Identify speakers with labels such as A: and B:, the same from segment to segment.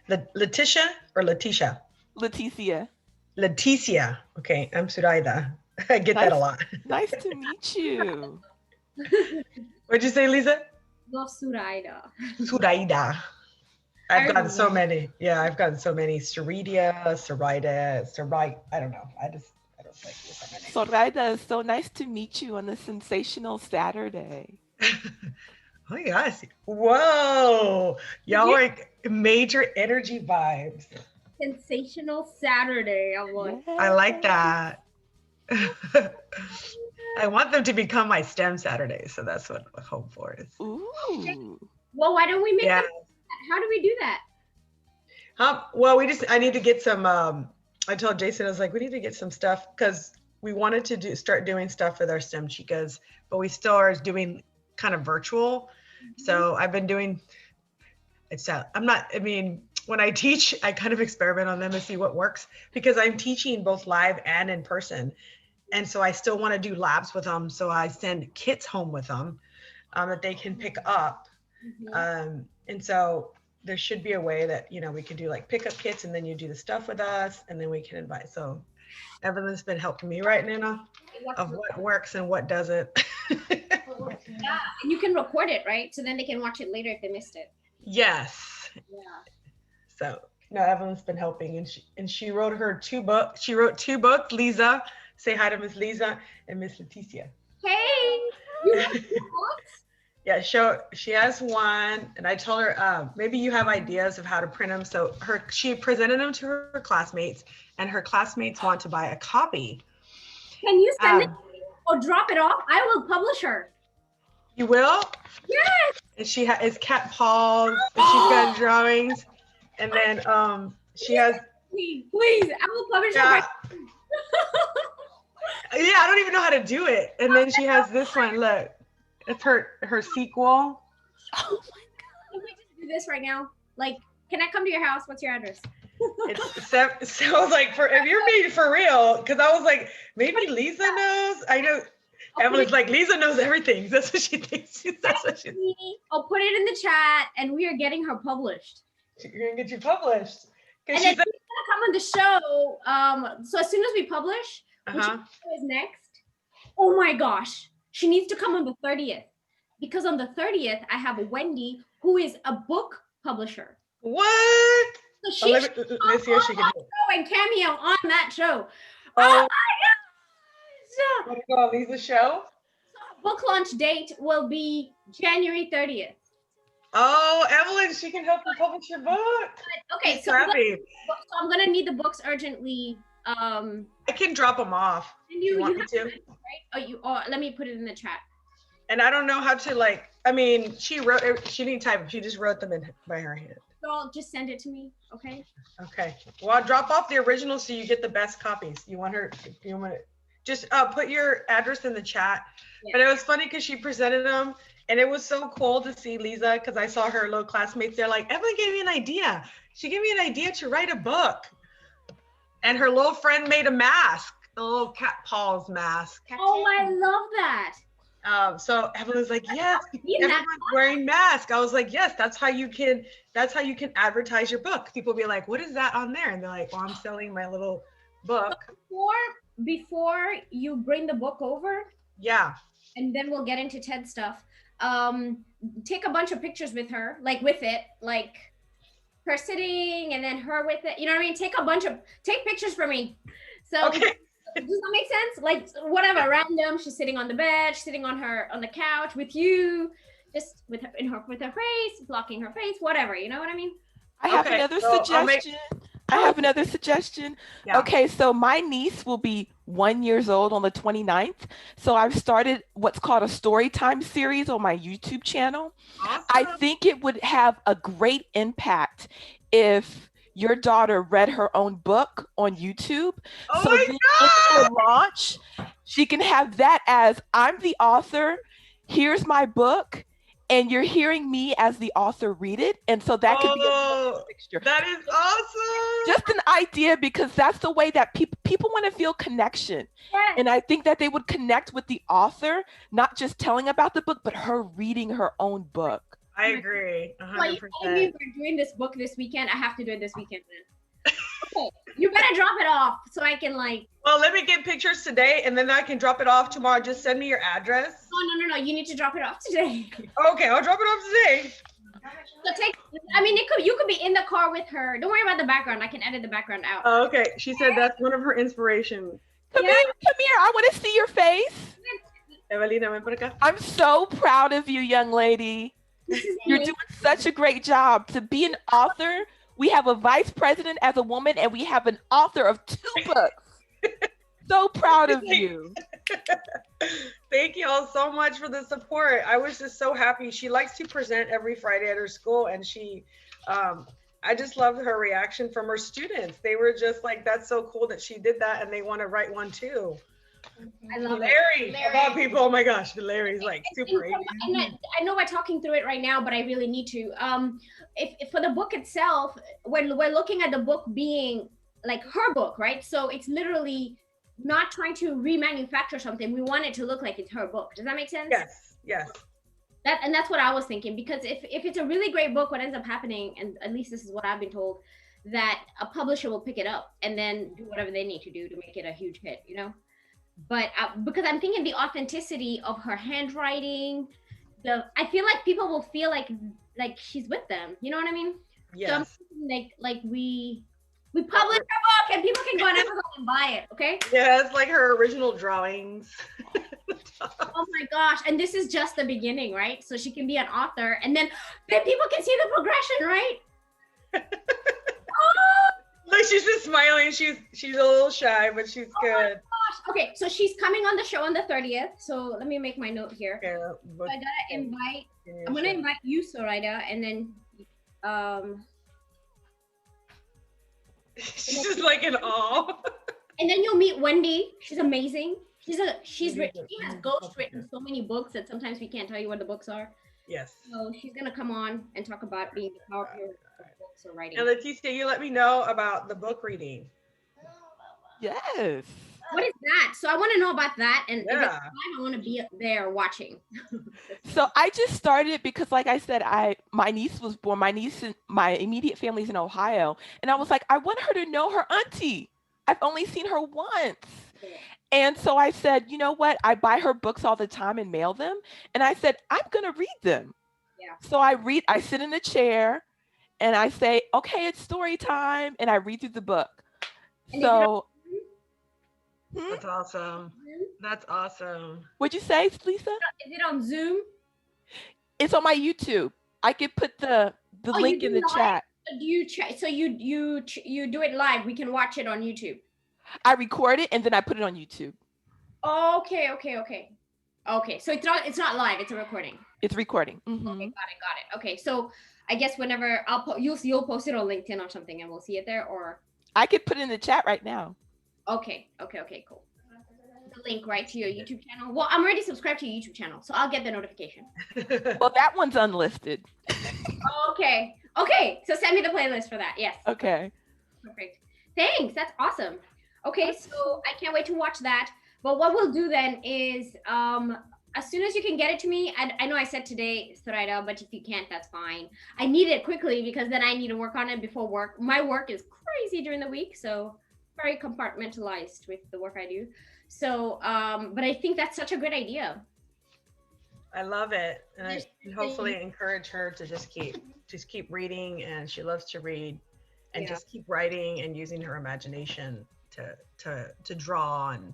A: Letitia or Letitia?
B: Leticia.
A: Leticia. Okay, I'm Suraida. I get that a
B: Nice,
A: lot.
B: nice to meet you.
A: What'd you say, Lisa?
C: Love Suraida.
A: Suraida. I've
C: I
A: gotten so many. Yeah, I've gotten so many. Suridia, Sarida, Sarai. I don't know. I don't like this on
B: Zoraida, it's so nice to meet you on a sensational Saturday.
A: my name. Oh yes. Whoa. Y'all
C: Yeah.
A: are major energy vibes.
C: Sensational Saturday. I'm like,
A: I
B: Yeah.
A: like that. I want them to become my STEM Saturdays, so that's what I hope for is.
B: Ooh.
C: well, why don't we make
A: Yeah.
C: them? How do we do that?
A: Well, I need to get some. I told Jason, I was like, we need to get some stuff because we wanted to start doing stuff with our STEM chicas, but we still are doing kind of virtual. So I've been doing. I'm not. I mean, when I teach, I kind of experiment on them and see what works because I'm teaching both live and in person, and so I still want to do labs with them. So I send kits home with them that they can pick up. And so there should be a way that, we could do like pickup kits and then you do the stuff with us and then we can invite. So Evelyn's been helping me right now of what works and what doesn't.
C: Yeah, and you can record it, right? So then they can watch it later if they missed it.
A: Yes.
C: Yeah.
A: So no, Evelyn's been helping and she wrote her 2 books. She wrote 2 books. Lisa, say hi to Miss Lisa and Miss Leticia.
C: Hey, you have 2 books?
A: Yeah, she has one, and I told her maybe you have ideas of how to print them. So she presented them to her classmates, and her classmates want to buy a copy.
C: Can you send it or drop it off? I will publish her.
A: You will?
C: Yes.
A: And she is cat paws. And she's got drawings, and then she has.
C: Please, I will publish her.
A: Yeah, I don't even know how to do it. And then she has this one. Look. It's her sequel.
C: Oh my god! Can we just do this right now? Like, can I come to your house? What's your address?
A: So I was like, if you're being for real, because I was like, maybe Lisa knows. I know. Evelyn's like, Lisa knows everything. That's what she thinks. That's what she.
C: I'll put it in the chat, and we are getting her published.
A: You're gonna get you published.
C: And then she's gonna come on the show. So as soon as we publish, which is next. Oh my gosh. She needs to come on the 30th because on the 30th, I have Wendy, who is a book publisher.
A: What?
C: So she's
A: let's see if she can do
C: it. And cameo on that show.
A: Oh
C: my
A: God! Want to go on Lisa's show?
C: So book launch date will be January 30th.
A: Oh, Evelyn, she can help you publish your book.
C: Okay, so I'm gonna need the books urgently. I
A: can drop them off.
C: And you want me to? Right? Let me put it in the chat.
A: And I don't know how to I mean, she didn't type them. She just wrote them in by her hand.
C: So I'll just send it to me, okay?
A: Okay. Well, I'll drop off the original so you get the best copies. You want to just put your address in the chat. Yeah. But it was funny because she presented them and it was so cool to see Liza because I saw her little classmates. They're like, Evelyn gave me an idea. She gave me an idea to write a book. And her little friend made a mask, a little cat paws mask.
C: Oh, I love that.
A: So Evelyn's like, yes, everyone's wearing masks. I was like, yes, that's how you can advertise your book. People be like, what is that on there? And they're like, well, I'm selling my little book.
C: So before you bring the book over,
A: yeah,
C: and then we'll get into TED stuff. Take a bunch of pictures with her, with it, her sitting and then her with it, you know what I mean? Take pictures for me. So okay. Does that make sense? Whatever, random, she's sitting on the bed, she's sitting on the couch with you, just with her face, blocking her face, whatever, you know what I mean?
B: I have another suggestion. I have another suggestion. Yeah. Okay, so my niece will be 1 year old on the 29th. So I've started what's called a story time series on my YouTube channel. Awesome. I think it would have a great impact if your daughter read her own book on YouTube.
A: Oh
B: so then in her launch, she can have that as, I'm the author, here's my book, and you're hearing me as the author read it. And so that could be a fixture.
A: That is awesome.
B: Just an idea, because that's the way that people want to feel connection. Yes. And I think that they would connect with the author, not just telling about the book, but her reading her own book.
A: I agree. 100%.
C: Well, you telling me we're doing this book this weekend? I have to do it this weekend then. Okay, you better drop it off so I can like.
A: Well, let me get pictures today, and then I can drop it off tomorrow. Just send me your address.
C: No. You need to drop it off today.
A: Okay, I'll drop it off today.
C: So you could be in the car with her. Don't worry about the background. I can edit the background out.
A: Oh, okay. She said that's one of her inspirations.
B: Come here. I want to see your face.
A: Evelina, ven por acá.
B: I'm so proud of you, young lady. You're doing such a great job. To be an author, we have a vice president as a woman, and we have an author of 2 books. So proud of you.
A: Thank you all so much for the support. I was just so happy. She likes to present every Friday at her school, and I just loved her reaction from her students. They were just like, that's so cool that she did that, and they want to write one too.
C: I love
A: Larry, of all people, oh my gosh, Larry's like super.
C: And I know we're talking through it right now, but I really need to. If for the book itself, we're looking at the book being like her book, right? So it's literally not trying to remanufacture something. We want it to look like it's her book. Does that make sense?
A: Yes.
C: That's what I was thinking, because if it's a really great book, what ends up happening, and at least this is what I've been told, that a publisher will pick it up and then do whatever they need to do to make it a huge hit, you know? But because I'm thinking the authenticity of her handwriting, I feel like people will feel like she's with them. You know what I mean?
A: Yes.
C: So I'm thinking like we publish her book and people can go on Amazon and buy it. Okay.
A: Yeah, it's like her original drawings.
C: Oh my gosh! And this is just the beginning, right? So she can be an author, and then people can see the progression, right? Oh!
A: Look, she's just smiling. She's a little shy, but she's good.
C: Okay, so she's coming on the show on the 30th. So let me make my note here.
A: Okay,
C: so I gotta invite. I'm gonna invite you, Soraya, and then
A: she's just like in awe.
C: And then you'll meet Wendy. She's amazing. She has ghost written so many books that sometimes we can't tell you what the books are.
A: Yes.
C: So she's gonna come on and talk about being the power of books or writing.
A: And Leticia, you let me know about the book reading.
B: Yes.
C: What is that? So I want to know about that, and if it's live, I want to be there watching.
B: So I just started because, like I said, my niece was born. My niece and my immediate family's in Ohio, and I was like, I want her to know her auntie. I've only seen her once. And so I said, you know what? I buy her books all the time and mail them. And I said, I'm going to read them.
C: Yeah.
B: So I sit in a chair and I say, okay, it's story time. And I read through the book.
C: And
B: so.
A: That's awesome. That's awesome.
B: What'd you say, Lisa?
C: Is it on Zoom?
B: It's on my YouTube. I could put the link in the chat.
C: So you do it live. We can watch it on YouTube.
B: I record it and then I put it on YouTube.
C: Okay. So it's not live. It's a recording.
B: It's recording. Mm-hmm.
C: Okay, got it. Okay, so I guess whenever you'll post it on LinkedIn or something, and we'll see it there. Or
B: I could put it in the chat right now. Okay,
C: cool. The link right to your YouTube channel. Well, I'm already subscribed to your YouTube channel, so I'll get the notification.
B: Well, that one's unlisted.
C: Okay. So send me the playlist for that. Yes.
B: Okay.
C: Perfect. Thanks. That's awesome. Okay, so I can't wait to watch that. But what we'll do then is, as soon as you can get it to me, and I know I said today, Soraya, but if you can't, that's fine. I need it quickly because then I need to work on it before work. My work is crazy during the week, so very compartmentalized with the work I do. So, but I think that's such a good idea.
A: I love it, and I hopefully encourage her to just keep reading, and she loves to read, and just keep writing and using her imagination to draw and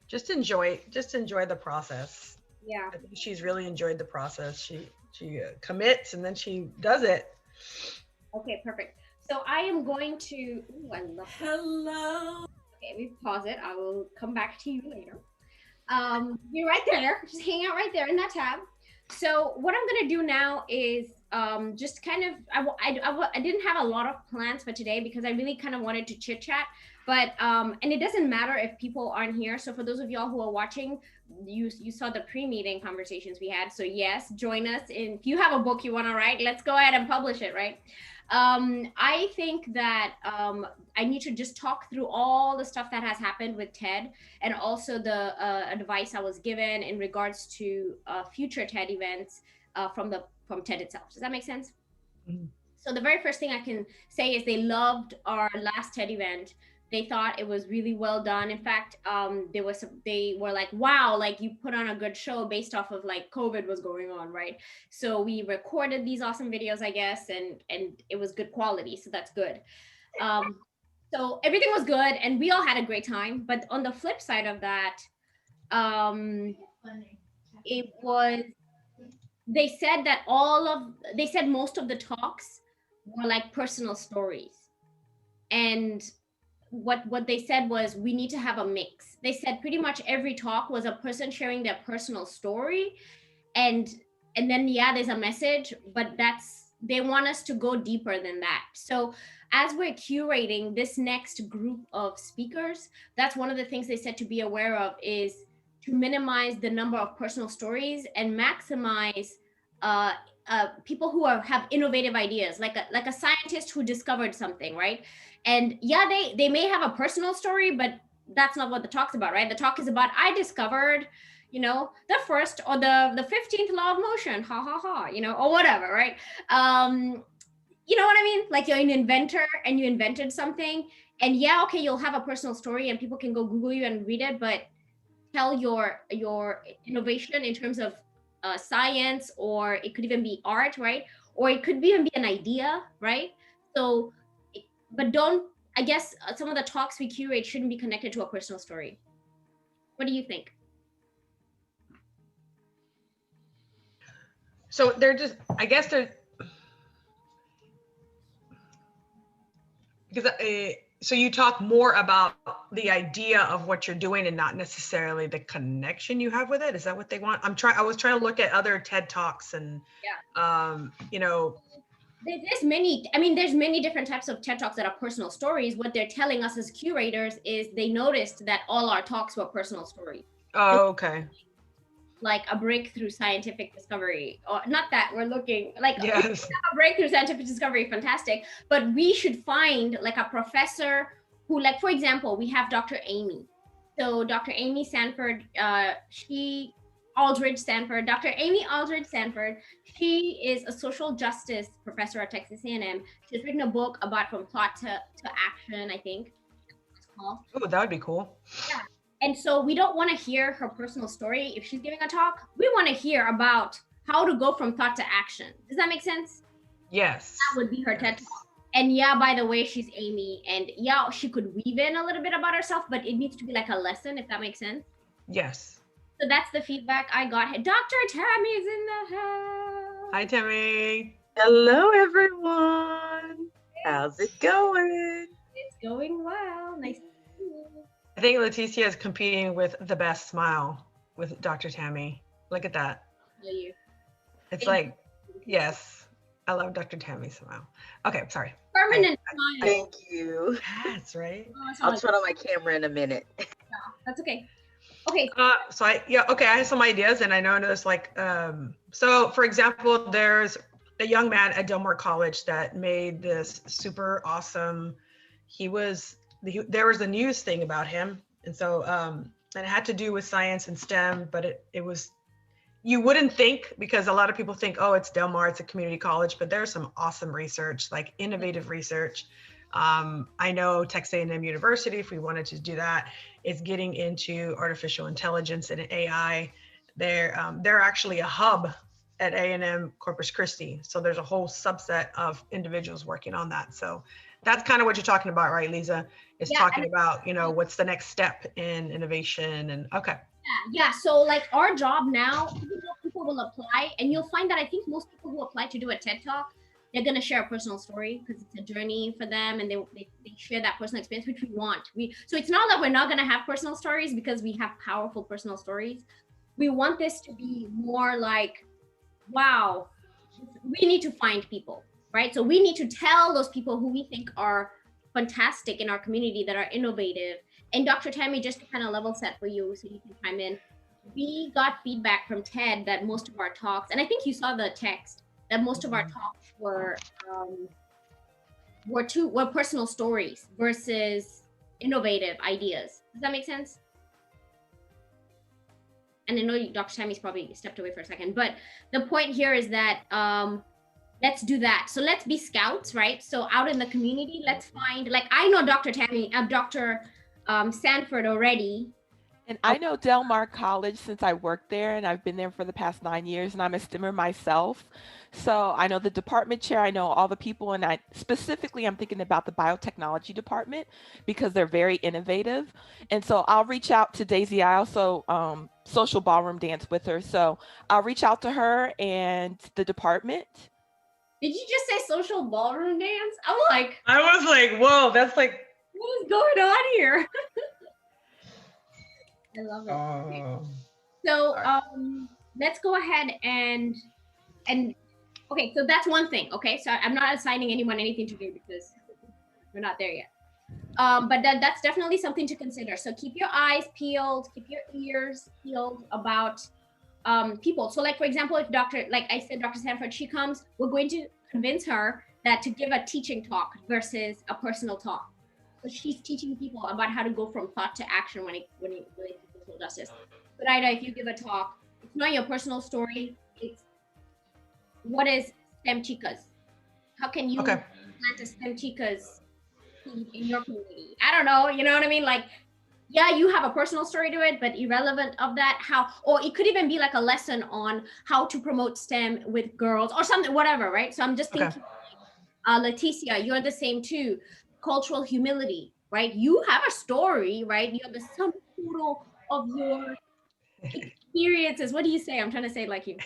A: just enjoy the process.
C: Yeah,
A: I think she's really enjoyed the process. She commits and then she does it.
C: Okay, perfect. So I am going to. Ooh, I love.
B: Hello.
C: Okay, we pause it. I will come back to you later. You're right there. Just hang out right there in that tab. So what I'm gonna do now is just kind of. I didn't have a lot of plans for today because I really kind of wanted to chit chat. But and it doesn't matter if people aren't here. So for those of y'all who are watching, you saw the pre-meeting conversations we had. So yes, join us. If you have a book you want to write, let's go ahead and publish it, right? I think that I need to just talk through all the stuff that has happened with TED and also the advice I was given in regards to future TED events from TED itself. Does that make sense?
A: Mm-hmm.
C: So the very first thing I can say is they loved our last TED event. They thought it was really well done. In fact, they were like, wow, like you put on a good show based off of like COVID was going on, right? So we recorded these awesome videos, I guess, and it was good quality. So that's good. So everything was good and we all had a great time. But on the flip side of that, they said most of the talks were like personal stories. And what they said was we need to have a mix. They said pretty much every talk was a person sharing their personal story, and then there's a message, but they want us to go deeper than that. So as we're curating this next group of speakers, that's one of the things they said to be aware of, is to minimize the number of personal stories and maximize people who have innovative ideas, like a scientist who discovered something, right? And they may have a personal story, but that's not what the talk's about, right? The talk is about, I discovered, the first or the 15th law of motion, ha ha ha, or whatever, right? You know what I mean? Like you're an inventor and you invented something, and okay, you'll have a personal story and people can go Google you and read it, but tell your innovation in terms of science, or it could even be art, right? Or it could even be an idea, right? So, but I guess some of the talks we curate shouldn't be connected to a personal story. What do you think?
A: So because so you talk more about the idea of what you're doing and not necessarily the connection you have with it. Is that what they want? I was trying to look at other TED Talks and,
C: there's many different types of TED Talks that are personal stories. What they're telling us as curators is they noticed that all our talks were personal stories.
A: Oh, okay.
C: Like a breakthrough scientific discovery, or not that we're looking like
A: yes.
C: A breakthrough scientific discovery, fantastic. But we should find like a professor who, like, for example, we have Dr. Amy. So Dr. Amy Sanford, Dr. Amy Aldridge Sanford, she is a social justice professor at Texas A&M. She's written a book about from thought to action, I think it's called.
A: Oh, that would be cool.
C: Yeah. And so we don't want to hear her personal story if she's giving a talk. We want to hear about how to go from thought to action. Does that make sense?
A: Yes.
C: That would be her TED Talk. And by the way, she's Amy. And she could weave in a little bit about herself, but it needs to be like a lesson, if that makes sense.
A: Yes.
C: So that's the feedback I got. Dr. Tammy's in the house.
A: Hi, Tammy.
D: Hello, everyone. How's it going?
C: It's going well. Nice to see you.
A: I think Leticia is competing with the best smile with Dr. Tammy. Look at that.
C: You.
A: It's like, yes, I love Dr. Tammy's smile. Okay, sorry.
C: Permanent smile.
D: Thank you.
A: That's right.
D: I'll turn on my camera in a minute.
C: Yeah, that's okay. Okay.
A: I have some ideas, and I know there's so for example, there's a young man at Del Mar College that made this super awesome, there was a news thing about him. And so, and it had to do with science and STEM, but it was, you wouldn't think, because a lot of people think, oh, it's Del Mar, it's a community college, but there's some awesome research, like innovative research. I know Texas A&M University, if we wanted to do that, is getting into artificial intelligence and AI. They're actually a hub at A&M Corpus Christi. So there's a whole subset of individuals working on that. So that's kind of what you're talking about, right, Liza? Is talking about, what's the next step in innovation and okay.
C: Yeah. So like our job now, even though people will apply, and you'll find that I think most people who apply to do a TED Talk, they're going to share a personal story because it's a journey for them, and they share that personal experience, which we want. So it's not that we're not going to have personal stories, because we have powerful personal stories. We want this to be more like, wow, we need to find people, right? So we need to tell those people who we think are fantastic in our community, that are innovative. And Dr. Tammy, just to kind of level set for you so you can chime in, we got feedback from TED that most of our talks, and I think you saw the text, that most of our talks were personal stories versus innovative ideas. Does that make sense? and I know Dr. Tammy's probably stepped away for a second, but the point here is that let's do that. So let's be scouts, right? So out in the community, let's find, like, I know Dr. Sanford already.
B: And I know Del Mar College since I worked there, and I've been there for the past 9 years, and I'm a STEMmer myself. So I know the department chair, I know all the people, and I'm thinking about the biotechnology department because they're very innovative. And so I'll reach out to Daisy. I also social ballroom dance with her. So I'll reach out to her and the department.
C: Did you just say social ballroom dance? I was like,
A: whoa, that's like,
C: what is going on here? I love it.
A: Oh.
C: So let's go ahead and okay, so that's one thing. Okay, so I'm not assigning anyone anything to do because we're not there yet. But that's definitely something to consider. So keep your eyes peeled, keep your ears peeled about people. So like, for example, if Dr. Sanford, she comes, we're going to convince her that to give a teaching talk versus a personal talk. So she's teaching people about how to go from thought to action when it relates to social justice. But Ida, if you give a talk, it's not your personal story. It's what is STEM Chicas? How can you plant a STEM Chicas in your community? I don't know. You know what I mean? Like, yeah, you have a personal story to it, but irrelevant of that, or it could even be like a lesson on how to promote STEM with girls or something, whatever, right? So I'm just thinking, Leticia, you're the same too. Cultural humility, right? You have a story, right? You have the sum total of your experiences. What do you say? I'm trying to say it like you.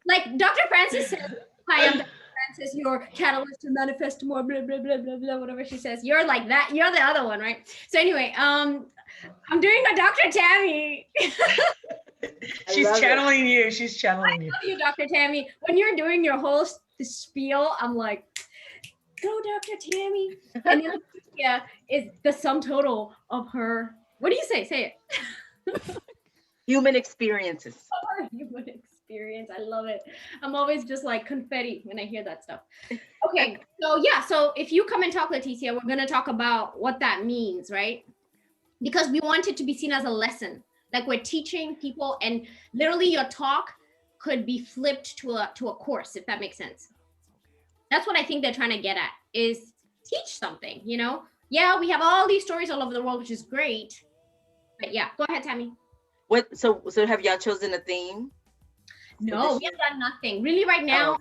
C: Like Dr. Francis says, hi, I'm Dr. Francis, your catalyst to manifest more, blah, blah, blah, blah, blah, whatever she says. You're like that. You're the other one, right? So anyway, I'm doing a Dr. Tammy.
A: She's channeling you. She's channeling you.
C: I love you, Dr. Tammy. When you're doing your whole spiel, I'm like, go Dr. Tammy. And then is the sum total of her, what do you say? Say it.
D: Human experiences.
C: Her human experience. I love it. I'm always just like confetti when I hear that stuff. Okay, so yeah, so if you come and talk, Leticia, we're gonna talk about what that means, right? Because we want it to be seen as a lesson. Like we're teaching people, and literally your talk could be flipped to a course, if that makes sense. That's what I think they're trying to get at, is teach something, you know? Yeah, we have all these stories all over the world, which is great. But yeah, go ahead, Tammy.
D: What? So have y'all chosen a theme?
C: No, we have done nothing. Really right now,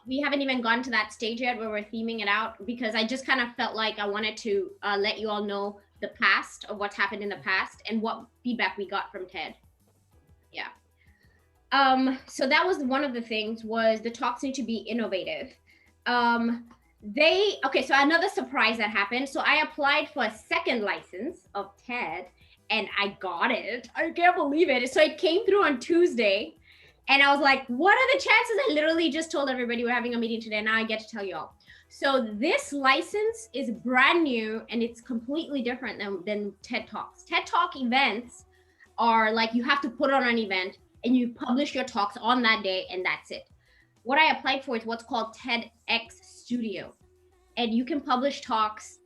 C: we haven't even gone to that stage yet where we're theming it out, because I just kind of felt like I wanted to let you all know the past of what's happened in the past and what feedback we got from TED. Yeah. So that was one of the things, was the talks need to be innovative. So another surprise that happened. So I applied for a second license of TED and I got it. I can't believe it. So it came through on Tuesday and I was like, what are the chances? I literally just told everybody we're having a meeting today. Now I get to tell you all. So this license is brand new and it's completely different than TED Talks. TED Talk events are like, you have to put on an event and you publish your talks on that day and that's it. What I applied for is what's called TEDx Studio. And you can publish talks,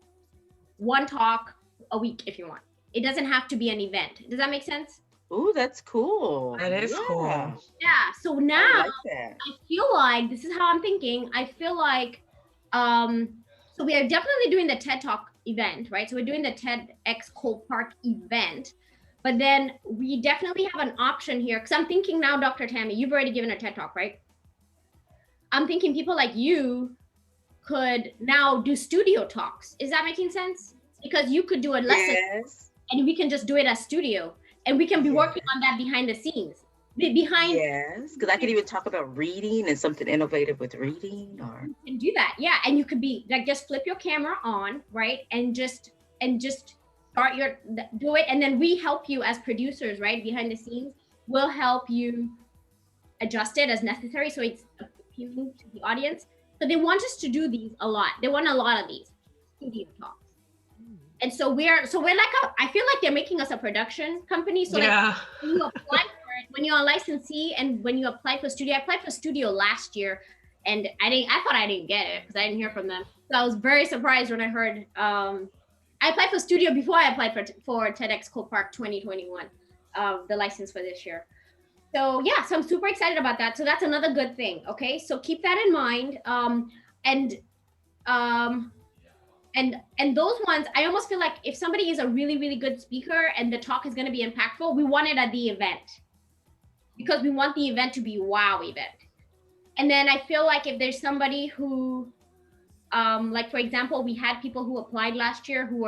C: one talk a week if you want. It doesn't have to be an event. Does that make sense?
D: Ooh, that's cool.
A: That is cool.
C: Yeah, so now I feel like, this is how I'm thinking. I feel like, so we are definitely doing the TED Talk event, right? So we're doing the TEDxColePark event, but then we definitely have an option here. Because I'm thinking now, Dr. Tammy, you've already given a TED Talk, right? I'm thinking people like you could now do studio talks. Is that making sense? Because you could do a lesson and we can just do it as studio and we can be working on that behind the scenes.
D: Yes, because I could even talk about reading and something innovative with reading, or
C: you can do that. Yeah, and you could be like, just flip your camera on, right? And just start do it. And then we help you as producers, right? Behind the scenes, we'll help you adjust it as necessary. So it's appealing to the audience. So they want us to do these a lot. They want a lot of these studio talks. And so we're like I feel like they're making us a production company. So like when you apply for it, when you're a licensee and when you apply for studio, I applied for studio last year and I thought I didn't get it because I didn't hear from them. So I was very surprised when I heard I applied for studio before I applied for TEDxColePark 2021. the license for this year. So yeah, so I'm super excited about that. So that's another good thing. Okay, so keep that in mind. And um, and those ones, I almost feel like if somebody is a really, really good speaker and the talk is going to be impactful, we want it at the event because we want the event to be wow event. And then I feel like if there's somebody who, like for example, we had people who applied last year who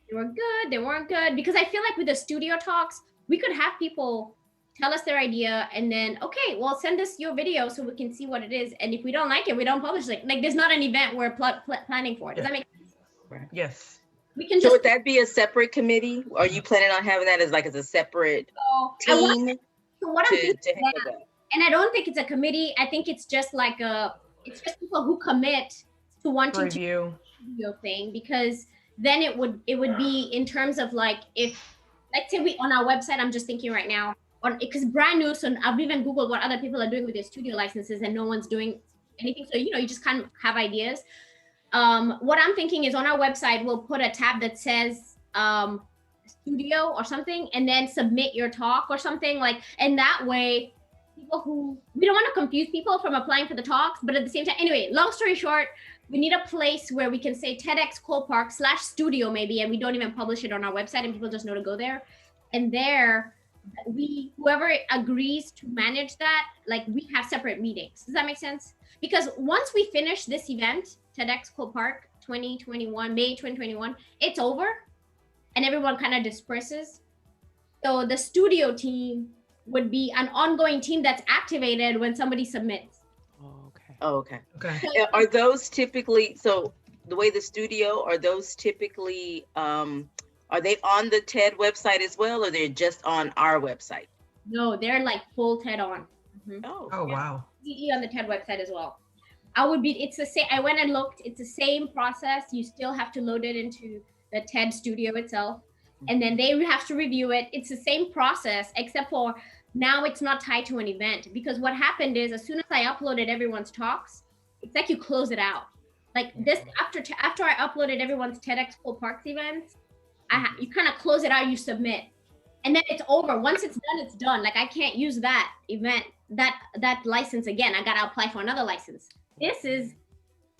C: they were good, they weren't good, because I feel like with the studio talks, we could have people tell us their idea and then, okay, well, send us your video so we can see what it is. And if we don't like it, we don't publish it. Like there's not an event we're planning for. Does that make sense?
A: Yes.
C: We can
D: So would that be a separate committee? Are you planning on having that as like as a separate team?
C: So what I'm thinking, and I don't think it's a committee. I think it's just like it's just people who commit to wanting to do a video thing, because then it would be in terms of like, if let's say we on our website, I'm just thinking right now, because brand new, so I've even Googled what other people are doing with their studio licenses and no one's doing anything. So, you just kind of have ideas. What I'm thinking is on our website, we'll put a tab that says studio or something, and then submit your talk or something like, and that way people who, we don't want to confuse people from applying for the talks, but at the same time, anyway, long story short, we need a place where we can say TEDxColePark /studio maybe, and we don't even publish it on our website and people just know to go there. And there, whoever agrees to manage that, like we have separate meetings. Does that make sense? Because once we finish this event, TEDxColePark 2021, May 2021, it's over and everyone kind of disperses. So the studio team would be an ongoing team that's activated when somebody submits.
D: Oh, okay. Are those typically, so the way the studio, are those typically, are they on the TED website as well, or they're just on our website?
C: No, they're like full TED on.
D: Mm-hmm.
A: Oh, wow.
C: On the TED website as well. It's the same. I went and looked, it's the same process. You still have to load it into the TED studio itself. And then they have to review it. It's the same process, except for now it's not tied to an event, because what happened is as soon as I uploaded everyone's talks, it's like you close it out. Like this, after I uploaded everyone's TEDxColePark events, you kind of close it out, you submit, and then it's over. Once it's done, it's done. Like I can't use that event, that license again. I gotta apply for another license. This is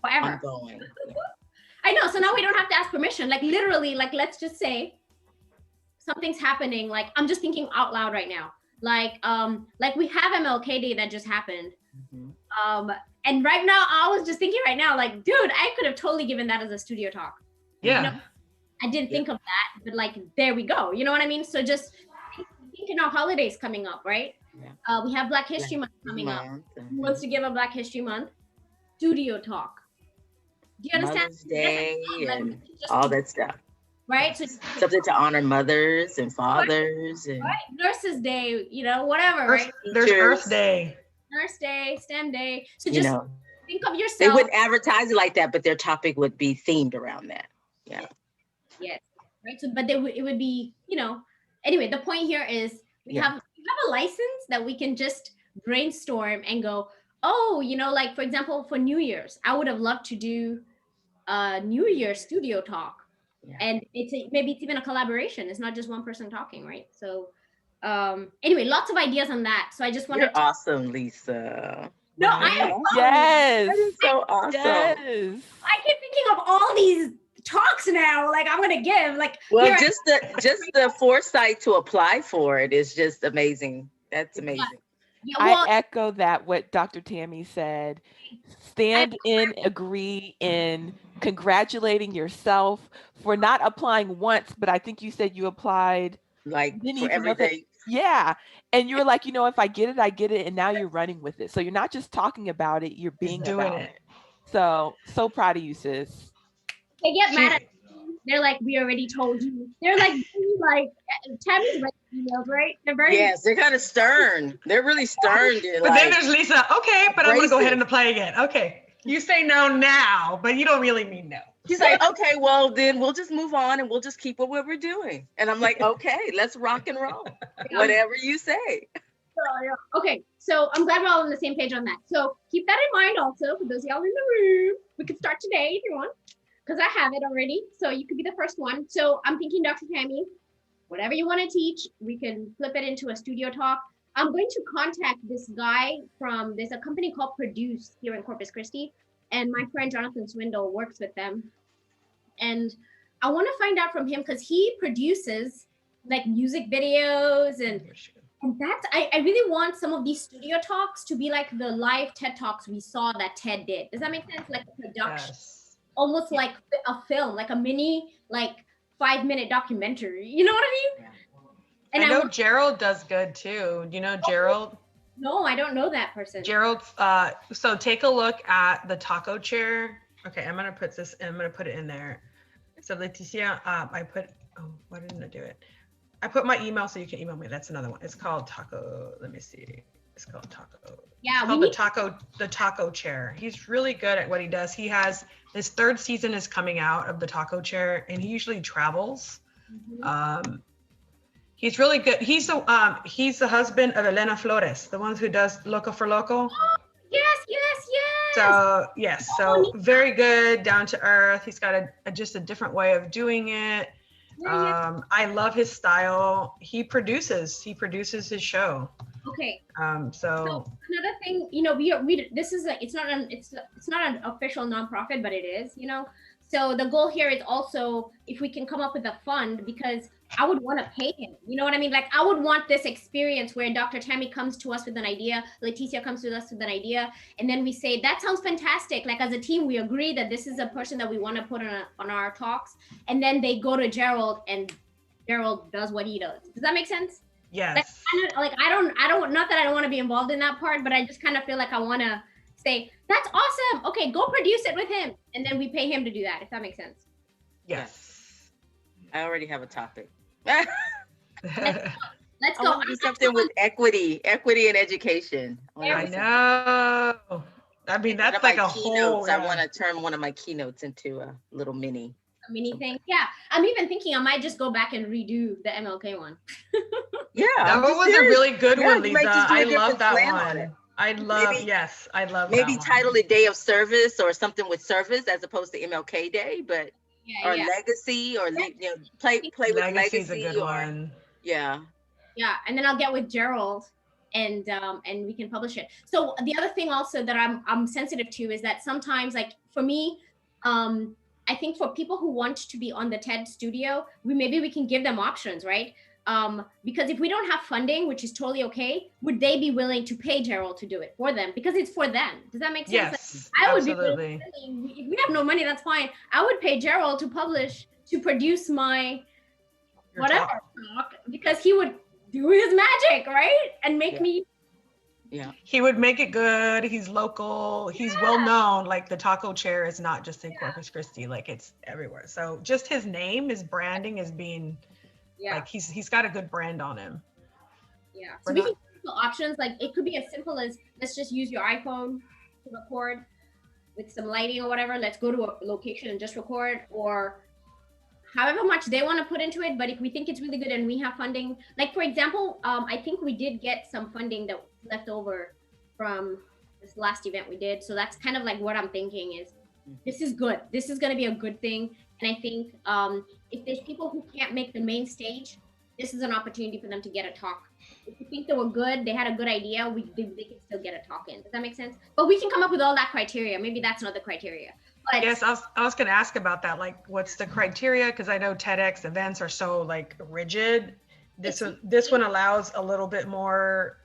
C: forever.
D: Ongoing.
C: I know. So now we don't have to ask permission. Like literally, like let's just say something's happening. Like I'm just thinking out loud right now. Like we have MLK Day that just happened. Mm-hmm. And right now I was just thinking right now, like, dude, I could have totally given that as a studio talk.
A: Yeah.
C: I didn't think of that, but like, there we go. You know what I mean? So just thinking our holidays coming up, right? Yeah. We have Black History Month coming up. Who wants to give a Black History Month studio talk? Do you understand?
D: Mother's Day and all that stuff.
C: Right? So
D: something to honor mothers and fathers. And
C: right? Nurses Day, whatever, right?
A: There's Earth Day.
C: Nurse Day, STEM Day. So just think of yourself.
D: They wouldn't advertise it like that, but their topic would be themed around that. Yeah.
C: Yes. Right. So, but it would be, anyway, the point here is we have a license that we can just brainstorm and go, oh, like for example, for New Year's, I would have loved to do a New Year's studio talk. Yeah. And maybe it's even a collaboration. It's not just one person talking, right? So anyway, lots of ideas on that. So I just wanted
D: You're awesome, Lisa.
C: No, I am.
B: Yes.
D: That is so awesome.
B: Yes.
C: I keep thinking of all these talks now, like I'm gonna give, like.
D: Well, just the foresight to apply for it is just amazing. That's amazing.
B: Yeah, well, I echo that what Dr. Tammy said. Stand in, agree in congratulating yourself for not applying once, but I think you said you applied
D: like for everything.
B: Yeah. And you were like, if I get it, I get it. And now you're running with it. So you're not just talking about it, you're being doing it. So proud of you, sis.
C: They get mad at me. They're like, we already told you. They're like Tammy's right emails, right? They're very
D: they're kind of stern. They're really stern.
A: But then there's Lisa. Okay, but I'm gonna go ahead and apply again. Okay, you say no now, but you don't really mean no.
D: He's like, okay, well then we'll just move on and we'll just keep what we're doing. And I'm like, okay, let's rock and roll. Whatever you say.
C: Okay, so I'm glad we're all on the same page on that. So keep that in mind also for those of y'all in the room. We can start today if you want, because I have it already. So you could be the first one. So I'm thinking, Dr. Tammy, whatever you want to teach, we can flip it into a studio talk. I'm going to contact this guy there's a company called Produce here in Corpus Christi, and my friend Jonathan Swindle works with them. And I want to find out from him because he produces like music videos and that's, I really want some of these studio talks to be like the live TED Talks we saw that TED did. Does that make sense? Like a production, almost like a film, like a mini, like 5-minute documentary. You know what I mean?
A: Yeah. And I know Gerald does good too. You know Gerald?
C: No, I don't know that person.
A: Gerald, so take a look at the taco chair. Okay, I'm gonna put it in there. So Leticia, why didn't I do it? I put my email so you can email me. That's another one. It's called Taco. Let me see. It's called Taco.
C: Yeah,
A: it's called the taco chair. He's really good at what he does. He has his 3rd season is coming out of the taco chair, and he usually travels. Mm-hmm. He's really good. He's the husband of Elena Flores, the one who does Loco for Loco.
C: Oh, yes.
A: So yes, so very good, down to earth. He's got just a different way of doing it. I love his style. He produces his show.
C: Okay.
A: So
C: another thing, you know, we this is it's not an official nonprofit, but it is, you know. So the goal here is also if we can come up with a fund, because I would want to pay him. You know what I mean? Like I would want this experience where Dr. Tammy comes to us with an idea, Leticia comes to us with an idea, and then we say, that sounds fantastic. Like as a team, we agree that this is a person that we want to put on our talks. And then they go to Gerald and Gerald does what he does. Does that make sense?
A: Yes.
C: Like I don't, not that I don't want to be involved in that part, but I just kind of feel like I want to say, that's awesome. Okay, go produce it with him. And then we pay him to do that, if that makes sense.
A: Yes.
D: I already have a topic.
C: Let's go.
D: I want to do something with equity and education.
A: I know. I mean, that's like a whole.
D: I want to turn one of my keynotes into a little mini
C: thing. Yeah, I'm even thinking I might just go back and redo the MLK one.
A: Yeah, that one was a really good one, Liza. I love that one. I love
D: maybe title it Day of Service or something with service as opposed to MLK Day, but legacy or play with legacy is a good one. Yeah,
C: and then I'll get with Gerald and we can publish it. So the other thing also that I'm sensitive to is that sometimes, like for me, I think for people who want to be on the TED studio, we can give them options, right? Because if we don't have funding, which is totally okay, would they be willing to pay Gerald to do it for them? Because it's for them. Does that make sense?
A: Yes, like, I would absolutely.
C: If we have no money, that's fine. I would pay Gerald to produce my talk, because he would do his magic, right? And make me.
A: Yeah. He would make it good. He's local. He's well known. Like the taco chair is not just in Corpus Christi, like it's everywhere. So just his name, his branding is being. Like he's got a good brand on him.
C: Yeah. So we can give options. Like it could be as simple as let's just use your iPhone to record with some lighting or whatever. Let's go to a location and just record, or however much they want to put into it. But if we think it's really good and we have funding, like for example, I think we did get some funding that left over from this last event we did. So that's kind of like what I'm thinking is this is good. This is going to be a good thing. And I think if there's people who can't make the main stage, this is an opportunity for them to get a talk. If you think they were good, they had a good idea, they can still get a talk in. Does that make sense? But we can come up with all that criteria. Maybe that's not the criteria. But
A: yes, I was going to ask about that. Like, what's the criteria? Because I know TEDx events are so like rigid. This one allows a little bit more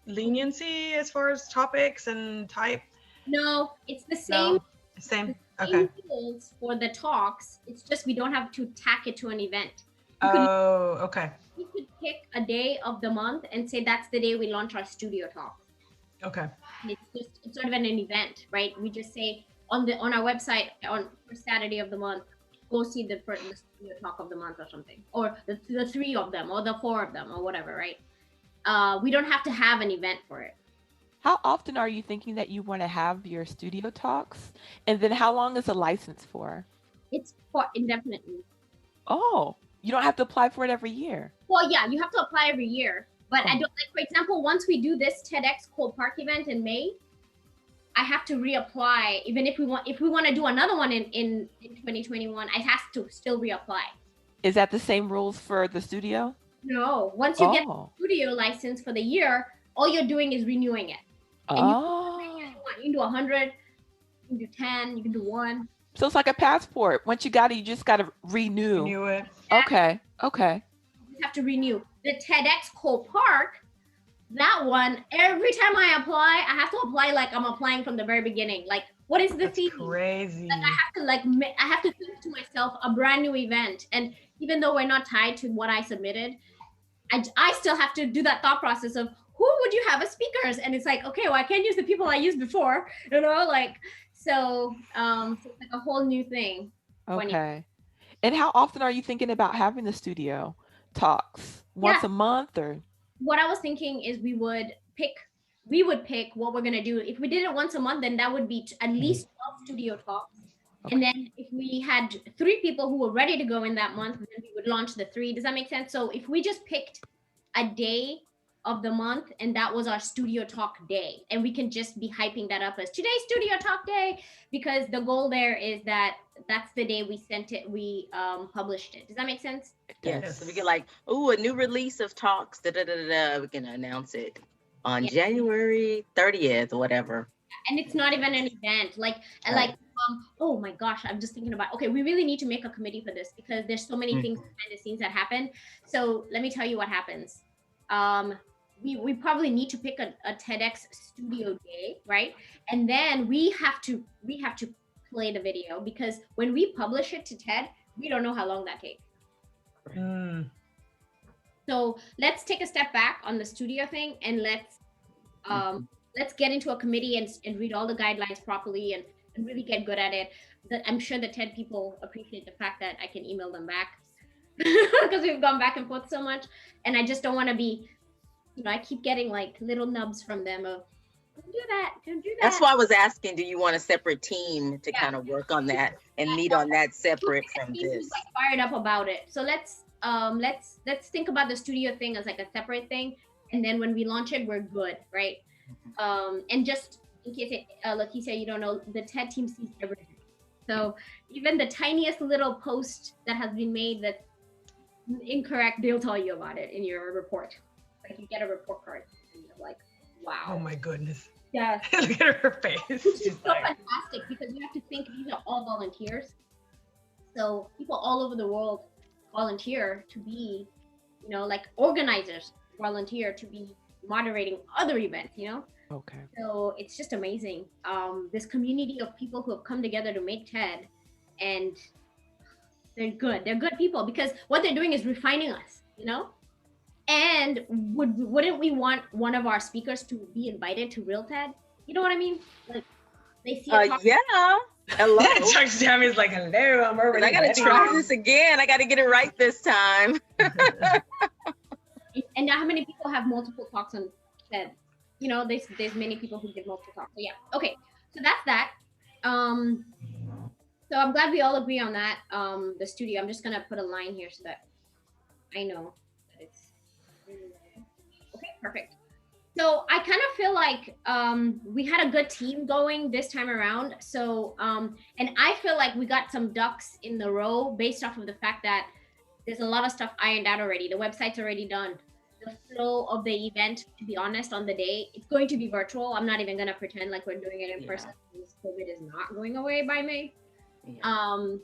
A: leniency as far as topics and type.
C: No, it's the same.
A: No, same. Okay.
C: Rules for the talks. It's just we don't have to tack it to an event.
A: Okay.
C: We could pick a day of the month and say that's the day we launch our studio talk.
A: Okay.
C: And it's sort of an event, right? We just say on our website for Saturday of the month, go see the studio talk of the month or something, or the 3 of them, or the 4 of them, or whatever, right? We don't have to have an event for it.
B: How often are you thinking that you want to have your studio talks? And then how long is the license for?
C: It's for indefinitely.
B: Oh, you don't have to apply for it every year.
C: Well, yeah, you have to apply every year. But I don't, like, for example, once we do this TEDxColePark event in May, I have to reapply. Even if we want to do another one in 2021, I have to still reapply.
B: Is that the same rules for the studio?
C: No, once you get the studio license for the year, all you're doing is renewing it. And you can do 100, you can do 10, you can do 1.
B: So it's like a passport. Once you got it, you just got to renew.
A: Renew it.
B: Okay.
C: You have to renew. The TEDxColePark, that one, every time I apply, I have to apply like I'm applying from the very beginning. Like, what is the theme?
A: Crazy.
C: Like I have to think to myself a brand new event. And even though we're not tied to what I submitted, I still have to do that thought process of who would you have as speakers? And it's like, okay, well, I can't use the people I used before, like, so it's like a whole new thing.
B: Okay. And how often are you thinking about having the studio talks? Once a month or?
C: What I was thinking is we would pick what we're going to do. If we did it once a month, then that would be at least 12 studio talks. Okay. And then if we had 3 people who were ready to go in that month, then we would launch the 3. Does that make sense? So if we just picked a day of the month and that was our studio talk day, and we can just be hyping that up as today's studio talk day, because the goal there is that that's the day we published it. Does that make sense?
D: Yes. So we get like, a new release of talks, we can announce it on January 30th or whatever.
C: And it's not even an event. Oh my gosh, I'm just thinking about, okay, we really need to make a committee for this because there's so many things behind the scenes that happen. So let me tell you what happens. We probably need to pick a TEDx studio day, right? And then we have to play the video, because when we publish it to TED, we don't know how long that takes. So let's take a step back on the studio thing, and let's get into a committee and read all the guidelines properly and really get good at it. I'm sure the TED people appreciate the fact that I can email them back because we've gone back and forth so much. And I just don't want to be, I keep getting like little nubs from them of, don't do that.
D: That's why I was asking, do you want a separate team to kind of work on that and meet on that separate from this?
C: Fired up about it. So let's think about the studio thing as like a separate thing. And then when we launch it, we're good, right? And just in case Leticia, you don't know, the TED team sees everything. So even the tiniest little post that has been made that's incorrect, they'll tell you about it in your report. Like you get a report card and you're like, wow.
A: Oh my goodness.
C: Yeah.
A: Look at her face.
C: Which is so fantastic, because you have to think these are all volunteers. So people all over the world volunteer to be, like organizers volunteer to be moderating other events,
B: Okay.
C: So it's just amazing. This community of people who have come together to make TED, and they're good. They're good people, because what they're doing is refining us, And wouldn't we want one of our speakers to be invited to Real TED? You know what I mean? Like they see.
D: Yeah. Hello.
A: Chuck's Tammy's like, hello. I'm already.
D: I gotta try this again. I gotta get it right this time.
C: And now, how many people have multiple talks on TED? There's many people who give multiple talks. So yeah. Okay. So that's that. So I'm glad we all agree on that. The studio. I'm just gonna put a line here so that I know that it's okay. Perfect. So I kind of feel like we had a good team going this time around. So and I feel like we got some ducks in the row based off of the fact that there's a lot of stuff ironed out already. The website's already done. The flow of the event, to be honest, on the day, it's going to be virtual. I'm not even going to pretend like we're doing it in person, because COVID is not going away by May. Yeah.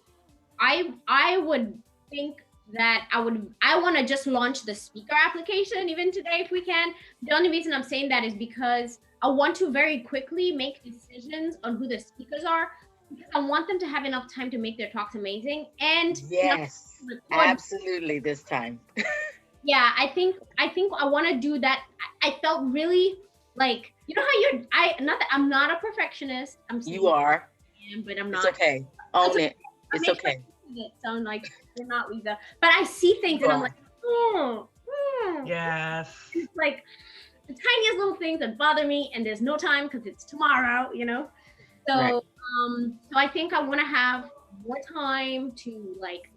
C: I would think that I want to just launch the speaker application even today if we can. The only reason I'm saying that is because I want to very quickly make decisions on who the speakers are, because I want them to have enough time to make their talks amazing. And
D: yes, absolutely this time.
C: Yeah, I think I want to do that. I felt really like, how not that I'm not a perfectionist.
D: You are.
C: But I'm not.
D: It's okay. Own it. It's okay.
C: Sound like you're not, Liza. But I see things and I'm like,
A: Yes.
C: It's like the tiniest little things that bother me, and there's no time because it's tomorrow, So right. So I think I want to have more time to like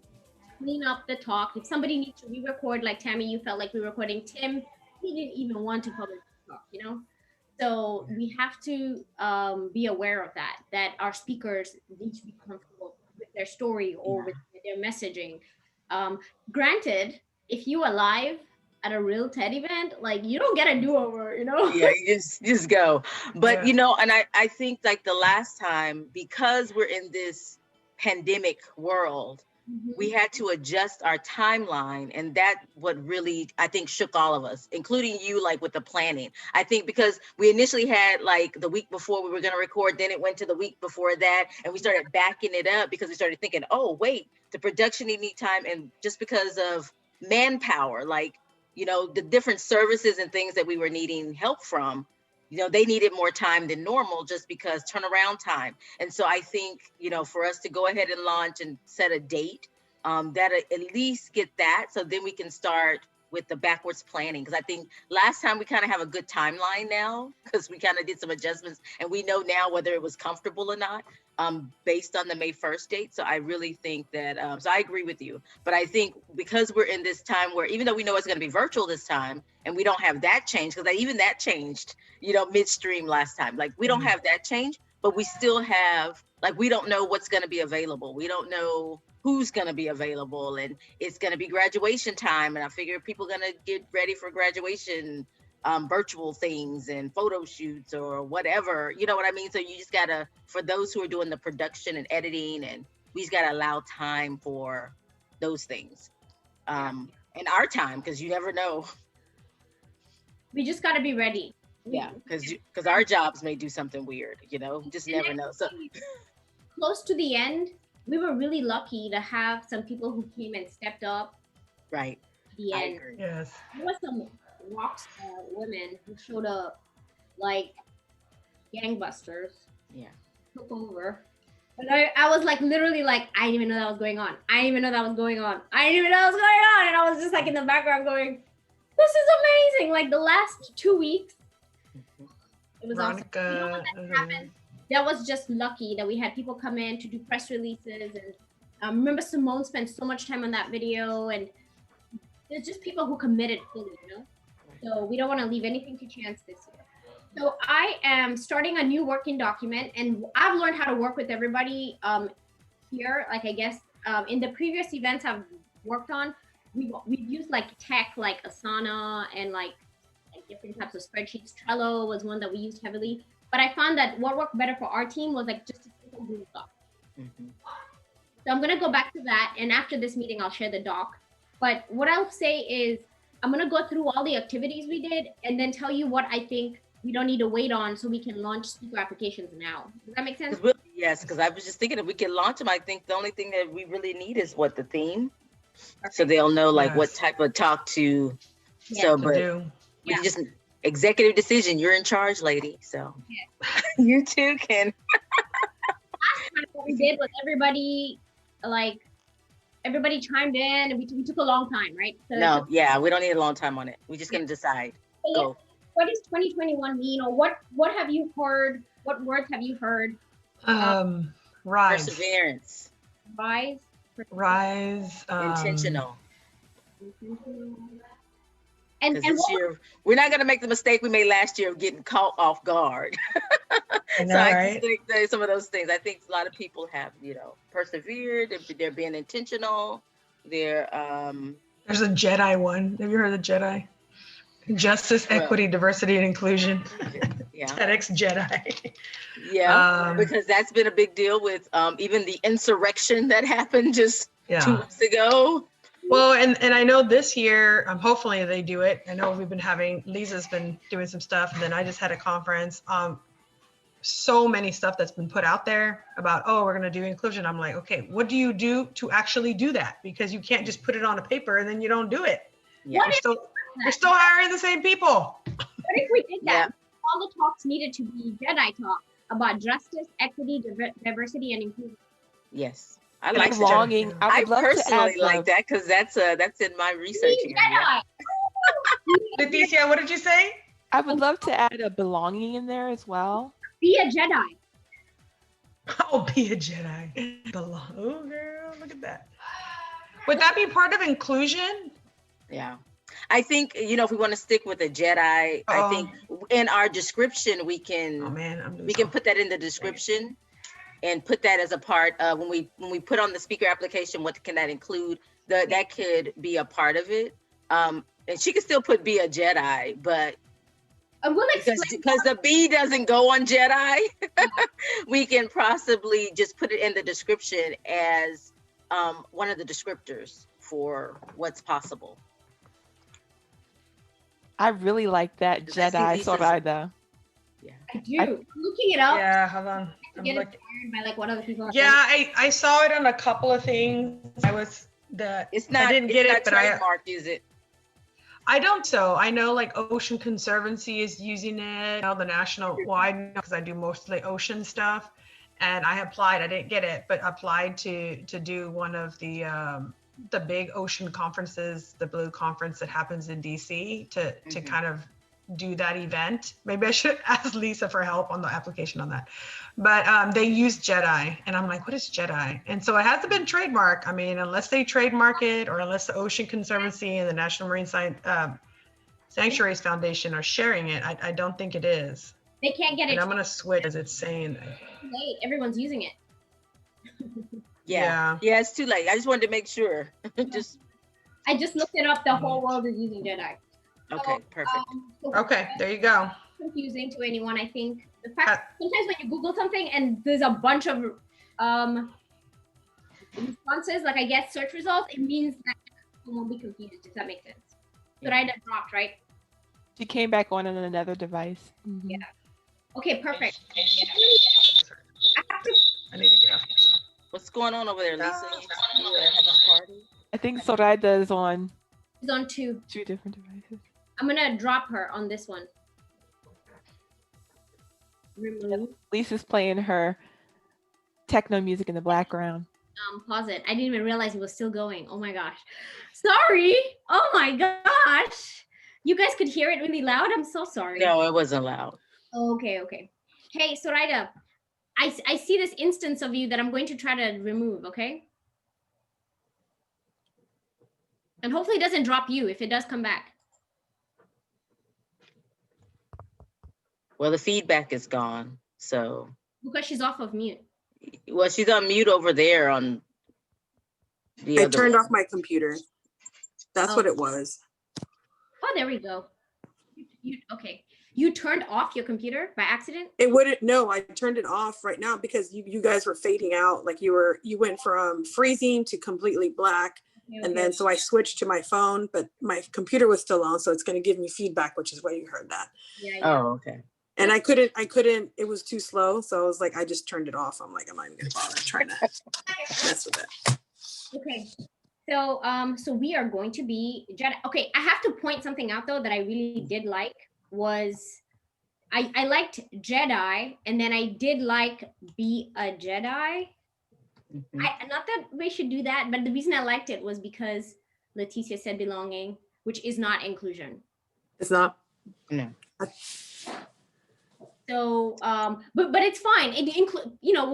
C: clean up the talk. If somebody needs to re-record, like Tammy, you felt like re-recording. Tim, he didn't even want to publish the talk, So we have to be aware of that our speakers need to be comfortable with their story or with their messaging. Granted, if you are live at a real TED event, like you don't get a do-over, you know?
D: Yeah, you just go. But you know, and I think like the last time, because we're in this pandemic world, we had to adjust our timeline, and that what really I think shook all of us, including you, like with the planning. I think because we initially had like the week before we were going to record, then it went to the week before that, and we started backing it up because we started thinking, oh wait, the production need time, and just because of manpower, like, you know, the different services and things that we were needing help from, you know, they needed more time than normal just because turnaround time. And so I think, you know, for us to go ahead and launch and set a date, that at least get that, so then we can start with the backwards planning. Because I think last time we kind of have a good timeline now, because we kind of did some adjustments and we know now whether it was comfortable or not, based on the May 1st date. So I really think that, so I agree with you, but I think because we're in this time where, even though we know it's going to be virtual this time, and we don't have that change, because even that changed, you know, midstream last time, like we don't have that change, but we still have, like, we don't know what's going to be available. We don't know who's going to be available, and it's going to be graduation time. And I figure people are going to get ready for graduation virtual things and photo shoots or whatever, you know what I mean? So you just gotta, for those who are doing the production and editing, and we just gotta allow time for those things, and our time, because you never know.
C: We just gotta be ready.
D: Yeah, because our jobs may do something weird, you know, just never know. So
C: close to the end, we were really lucky to have some people who came and stepped up.
D: Right.
C: The end.
A: Yes.
C: There was some rock star women who showed up like gangbusters.
D: Yeah.
C: Took over. But I was like literally like, I didn't even know that was going on. I didn't even know that was going on. I didn't even know that was going on. And I was just like in the background going, this is amazing. Like the last 2 weeks. It was
A: Veronica,
C: awesome. You know what that happened? That was just lucky that we had people come in to do press releases. And remember Simone spent so much time on that video, and there's just people who committed fully, you know? So we don't want to leave anything to chance this year. So I am starting a new working document, and I've learned how to work with everybody here. Like I guess in the previous events I've worked on, we've used like tech like Asana and like different types of spreadsheets. Trello was one that we used heavily. But I found that what worked better for our team was like just a simple Google Doc. So I'm going to go back to that. And after this meeting, I'll share the doc. But what I'll say is I'm going to go through all the activities we did and then tell you what I think we don't need to wait on so we can launch speaker applications now. Does that make sense?
D: Yes, because I was just thinking if we can launch them, I think the only thing that we really need is what the theme. Perfect. So they'll know like what type of talk to. Yeah, so, but we just executive decision. You're in charge, lady. So you too can.
C: Last time what we did was everybody chimed in, and we took a long time, right? So
D: no, we don't need a long time on it. We're just gonna decide.
C: So
D: go.
C: What does 2021 mean, or what have you heard? What words have you heard?
A: Rise.
D: Perseverance.
C: Rise.
A: Rise.
D: Intentional.
C: And
D: this year we're not gonna make the mistake we made last year of getting caught off guard.
A: I know, right?
D: I think some of those things. I think a lot of people have, you know, persevered. They're being intentional. There's
A: a Jedi one. Have you heard of the Jedi? Justice, equity, diversity, and inclusion.
D: Yeah.
A: TEDx Jedi.
D: Yeah, because that's been a big deal with even the insurrection that happened just 2 weeks ago.
A: Well, and I know this year, hopefully they do it. I know Liza's been doing some stuff, and then I just had a conference. So many stuff that's been put out there about, we're going to do inclusion. I'm like, okay, what do you do to actually do that? Because you can't just put it on a paper and then you don't do it.
D: Yeah.
A: You're still hiring the same people.
C: What if we did that? Yeah. All the talks needed to be Jedi talk about justice, equity, diversity, and inclusion.
D: Yes.
B: I like belonging.
D: I personally like that because that's in my research area.
A: Leticia, what did you say?
B: I would love to add a belonging in there as well.
C: Be a Jedi.
A: Oh, be a Jedi. Oh, girl, look at that. Would that be part of inclusion?
D: Yeah. I think, you know, if we want to stick with a Jedi, I think in our description, we can put that in the description and put that as a part of when we put on the speaker application, what can that include? that could be a part of it. And she could still put be a Jedi, but because the B doesn't go on Jedi, we can possibly just put it in the description as one of the descriptors for what's possible.
B: I really like that Jedi Zoraida.
C: Yeah, I do. I'm looking it up.
A: Yeah, hold on. I'm
C: get inspired by like what other people are
A: saying. I saw it on a couple of things. It's not. I didn't get it, but
D: is it?
A: I don't. So I know like Ocean Conservancy is using it. The national. Well, I know because I do mostly ocean stuff, and I applied. I didn't get it, but applied to do one of the big ocean conferences, the Blue Conference that happens in DC to kind of do that event. Maybe I should ask Lisa for help on the application on that. But they use Jedi, and I'm like, what is Jedi? And so it hasn't been trademarked. I mean, unless they trademark it, or unless the Ocean Conservancy and the National Marine Sanctuaries Foundation are sharing it, I don't think it is.
C: They can't get it.
A: And I'm gonna switch as it's saying.
C: Late. Everyone's using it.
D: Yeah, it's too late. I just wanted to make sure.
C: I just looked it up. The whole world is using Jedi.
D: Okay, perfect.
A: Okay, there you go.
C: Confusing to anyone, I think. The fact sometimes when you Google something and there's a bunch of responses, like I get search results, it means that you won't be confused, if that makes sense. But I dropped, right?
B: She came back on another device.
C: Mm-hmm. Yeah. Okay, perfect.
A: I need to get off.
D: What's going on over there, Lisa? You having a party?
B: I think Zoraida is on.
C: She's on two
B: different devices.
C: I'm gonna drop her on this one.
B: Lisa's playing her techno music in the background.
C: Pause it. I didn't even realize it was still going. Oh my gosh. Sorry. Oh my gosh. You guys could hear it really loud. I'm so sorry.
D: No, it wasn't loud.
C: Okay. Hey, Zoraida, I see this instance of you that I'm going to try to remove, okay? And hopefully it doesn't drop you if it does come back.
D: Well, the feedback is gone, so.
C: Because she's off of mute.
D: Well, she's on mute over there on the
E: I turned off my computer. That's what it was.
C: Oh, there we go. Okay. You turned off your computer by accident?
E: It wouldn't. No, I turned it off right now because you guys were fading out. Like you went from freezing to completely black. Okay. And then so I switched to my phone, but my computer was still on, so it's going to give me feedback, which is why you heard that.
C: Yeah.
D: Oh, okay.
E: And I couldn't, it was too slow. So I was like, I just turned it off. I'm like, I'm not even gonna bother trying to mess with it.
C: Okay. So we are going to be Jedi. Okay, I have to point something out though that I really did like was I liked Jedi, and then I did like Be a Jedi. Mm-hmm. Not that we should do that, but the reason I liked it was because Leticia said belonging, which is not inclusion.
E: It's not?
D: No.
C: So, but it's fine. It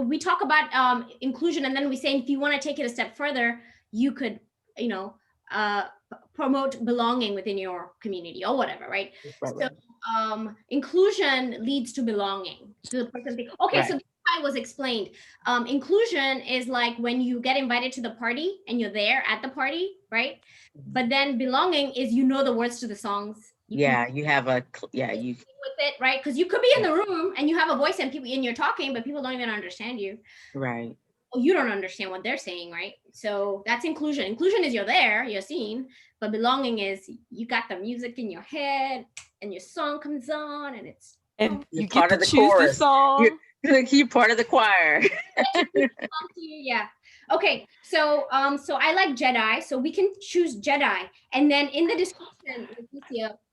C: we talk about inclusion, and then we say if you want to take it a step further, you could, promote belonging within your community or whatever, right? So, inclusion leads to belonging. To the person thing. Okay, right. So it was explained. Inclusion is like when you get invited to the party and you're there at the party, right? But then belonging is the words to the songs.
D: You have a you
C: with it, right? Because you could be in the room and you have a voice and you're talking, but people don't even understand you.
D: Right.
C: Well, you don't understand what they're saying, right? So that's inclusion. Inclusion is you're there, you're seen, but belonging is you got the music in your head and your song comes on and
B: you get part of the chorus. The song.
D: You're part of the choir.
C: Yeah. Okay. So I like Jedi. So we can choose Jedi, and then in the description,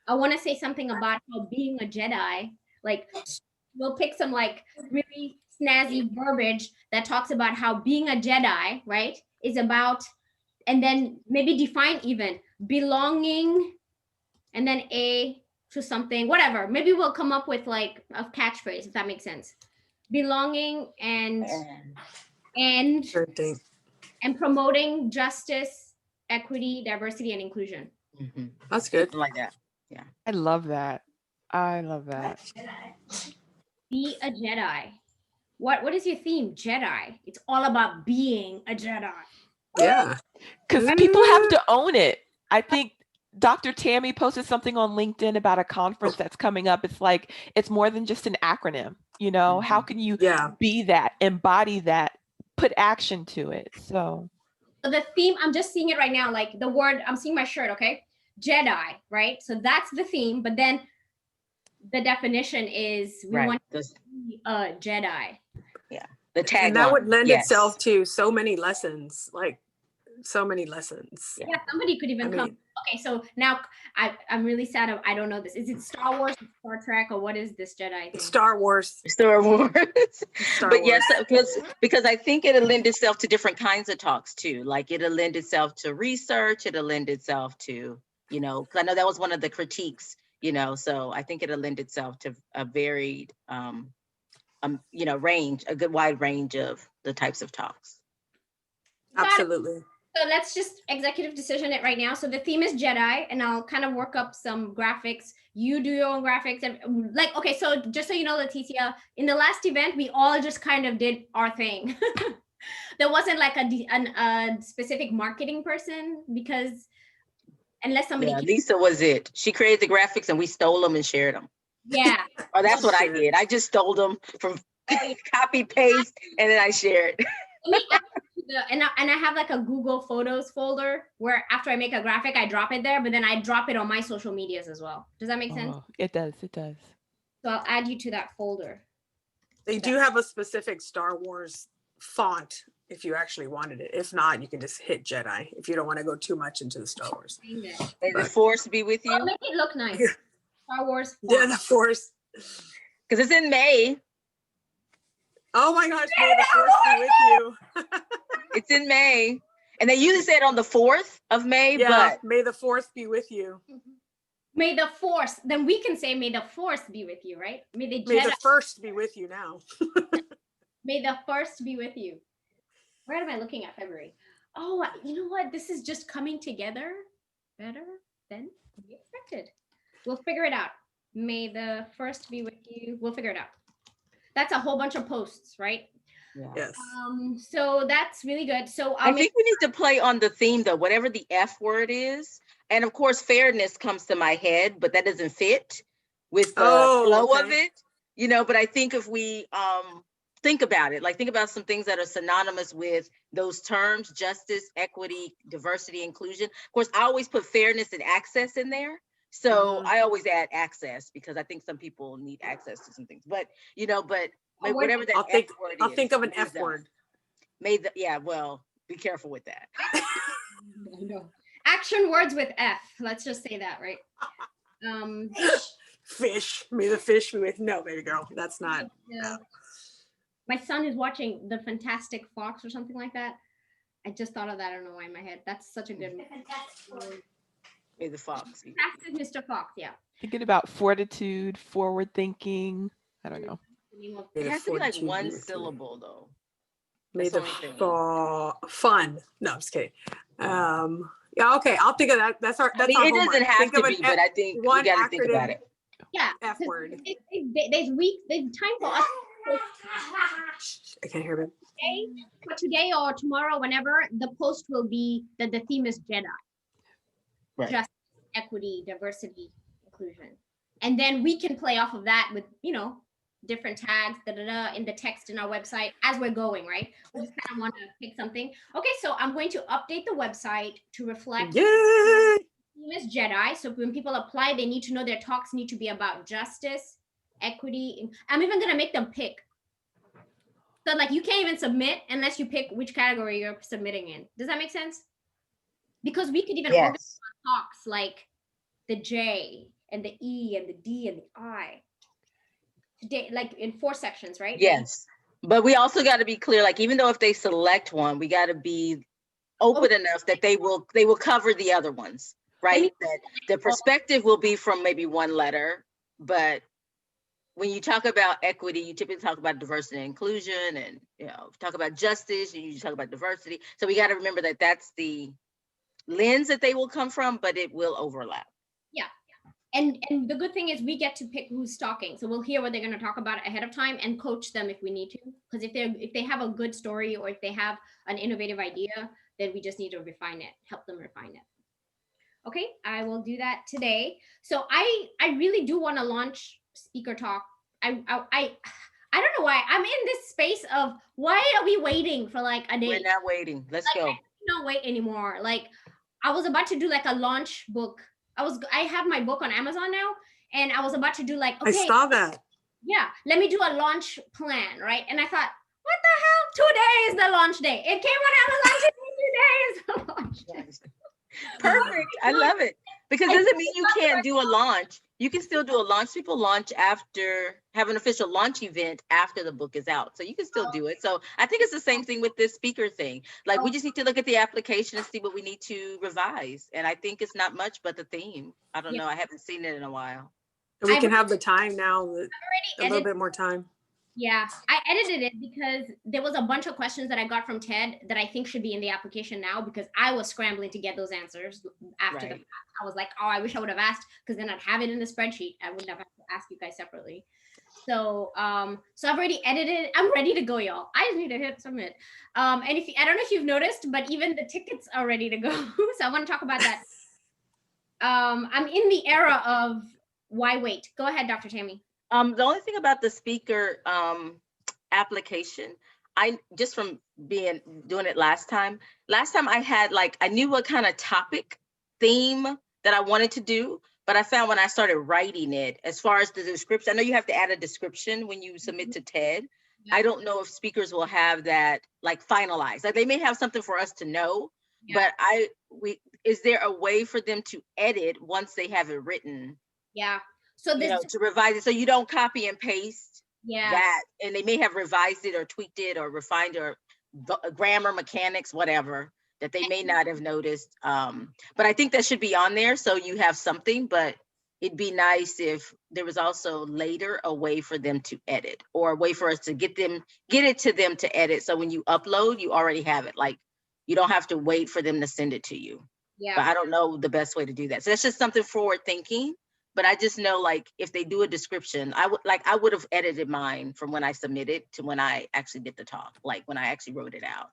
C: I want to say something about how being a Jedi, like we'll pick some like really snazzy verbiage that talks about how being a Jedi, right, is about, and then maybe define even belonging, and then A to something, whatever. Maybe we'll come up with like a catchphrase, if that makes sense. Belonging and promoting justice, equity, diversity, and inclusion.
D: Mm-hmm.
E: That's good.
D: Something like that. Yeah.
B: I love that.
C: Be a Jedi. What is your theme? Jedi. It's all about being a Jedi.
E: Yeah.
B: Because people have to own it. I think Dr. Tammy posted something on LinkedIn about a conference that's coming up. It's like, it's more than just an acronym, you know? How can you be that, embody that, put action to it? So
C: the theme, I'm just seeing it right now, like the word, I'm seeing my shirt, okay? Jedi, right? So that's the theme, but then the definition is we want to be a Jedi.
D: Yeah. The tagline.
E: And that would lend itself to so many lessons, like so many lessons.
C: Yeah, somebody could even come. Okay, so now I'm really sad. I don't know this. Is it Star Wars, Star Trek, or what is this Jedi thing?
E: Star Wars.
D: Star Wars.
E: Star
D: But
E: Wars.
D: yes, because I think it'll lend itself to different kinds of talks too. Like it'll lend itself to research. It'll lend itself to, you know, 'cause I know that was one of the critiques, you know, so I think it'll lend itself to a varied, you know, range, a good wide range of the types of talks.
E: Absolutely.
C: So let's just executive decision it right now. So the theme is Jedi, and I'll kind of work up some graphics. You do your own graphics, and like, okay, so just so you know, Leticia, in the last event, we all just kind of did our thing. There wasn't like a specific marketing person, because unless somebody
D: Lisa was it. She created the graphics and we stole them and shared them.
C: Yeah.
D: Or that's what I did. I just stole them from copy paste and then I shared.
C: And I have like a Google Photos folder where after I make a graphic, I drop it there, but then I drop it on my social medias as well. Does that make sense?
B: It does. It does.
C: So I'll add you to that folder.
E: They do have a specific Star Wars font if you actually wanted it. If not, you can just hit Jedi if you don't want to go too much into the Star Wars.
D: May the Force be with you.
C: Make it look nice. Star Wars.
E: Yeah, the Force.
D: Because it's in May.
E: Oh my gosh, may the Force be with you.
D: It's in May. And they usually say it on the 4th of May, but
E: may the Force be with you.
C: May the Force, then we can say may the Force be with you, right? May the
E: first be with you now.
C: May the first be with you. Where am I looking at February? Oh, you know what? This is just coming together better than we expected. We'll figure it out. May the first be with you. We'll figure it out. That's a whole bunch of posts, right?
D: Yeah.
E: Yes.
C: So that's really good. So
D: I think we need to play on the theme though, whatever the F word is. And of course, fairness comes to my head, but that doesn't fit with the flow of it, you know, but I think if we think about it, like think about some things that are synonymous with those terms, justice, equity, diversity, inclusion. Of course, I always put fairness and access in there. So I always add access because I think some people need access to some things, but you know, but whatever that F word is.
E: I'll think of an F word.
D: Well, be careful with that.
C: Action words with F. Let's just say that, right?
E: Fish. May the fish be with. No, baby girl. That's not.
C: No. My son is watching The Fantastic Fox or something like that. I just thought of that. I don't know why in my head. That's such a good movie.
D: May the Fox.
C: Fantastic Mr. Fox, yeah.
B: Thinking about fortitude, forward thinking. I don't know.
D: It has to be like one syllable though.
E: May the fun. No, I'm just kidding. Yeah, okay. I'll think of that. That's our. That's
D: it doesn't have to be, but I think we got to think about it.
C: Yeah.
E: F word.
C: There's time for us.
E: I can't hear it.
C: Today or tomorrow, whenever, the post will be that the theme is Jedi.
D: Right.
C: Justice, equity, diversity, inclusion. And then we can play off of that with, you know, different tags, in the text in our website as we're going, right? We just kind of want to pick something. Okay, so I'm going to update the website to reflect theme is Jedi. So when people apply, they need to know their talks need to be about justice, equity. I'm even going to make them pick. So like you can't even submit unless you pick which category you're submitting in. Does that make sense? Because we could even organize talks like the J and the E and the D and the I. Today, like in 4 sections, right?
D: Yes. But we also got to be clear, like even though if they select one, we got to be open enough that they will cover the other ones, right? That the perspective will be from maybe one letter, but when you talk about equity, you typically talk about diversity and inclusion, and you know, talk about justice, you talk about diversity. So we got to remember that that's the lens that they will come from, but it will overlap.
C: Yeah. And the good thing is we get to pick who's talking. So we'll hear what they're going to talk about ahead of time and coach them if we need to. Because if they have a good story or if they have an innovative idea, then we just need to refine it, help them refine it. Okay, I will do that today. So I really do want to launch Speaker Talk. I don't know why I'm in this space of why are we waiting for like a day?
D: We're not waiting. Let's go.
C: I don't wait anymore. Like I was about to do like a launch book. I have my book on Amazon now, and I was about to do like, okay,
E: I saw that.
C: Yeah, let me do a launch plan, right? And I thought, what the hell? Today is the launch day. It came on Amazon today is the launch day.
D: Perfect. I love it. Because doesn't mean you can't do a launch. You can still do a launch. People launch after, have an official launch event after the book is out. So you can still do it. So I think it's the same thing with this speaker thing. Like we just need to look at the application and see what we need to revise. And I think it's not much but the theme. I don't know. I haven't seen it in a while.
E: And we can have the time now, a little bit more time.
C: Yeah, I edited it because there was a bunch of questions that I got from TED that I think should be in the application now, because I was scrambling to get those answers after the fact. I was like, oh, I wish I would have asked, because then I'd have it in the spreadsheet. I wouldn't have to ask you guys separately. So so I've already edited. I'm ready to go, y'all. I just need to hit submit. And if I don't know if you've noticed, but even the tickets are ready to go. So I want to talk about that. I'm in the era of why wait? Go ahead, Dr. Tammy.
D: The only thing about the speaker application, I just from doing it last time I had like, I knew what kind of topic theme that I wanted to do, but I found when I started writing it, as far as the description, I know you have to add a description when you submit to TED. Yeah. I don't know if speakers will have that like finalized. Like they may have something for us to know, but is there a way for them to edit once they have it written?
C: Yeah. So this,
D: to revise it, so you don't copy and paste that, and they may have revised it or tweaked it or refined or grammar mechanics, whatever, that they may not have noticed. But I think that should be on there so you have something, but it'd be nice if there was also later a way for them to edit, or a way for us to get it to them to edit. So when you upload, you already have it. Like you don't have to wait for them to send it to you. Yeah. But I don't know the best way to do that. So that's just something forward thinking. But I just know, like, if they do a description, I would have edited mine from when I submitted to when I actually did the talk, like when I actually wrote it out.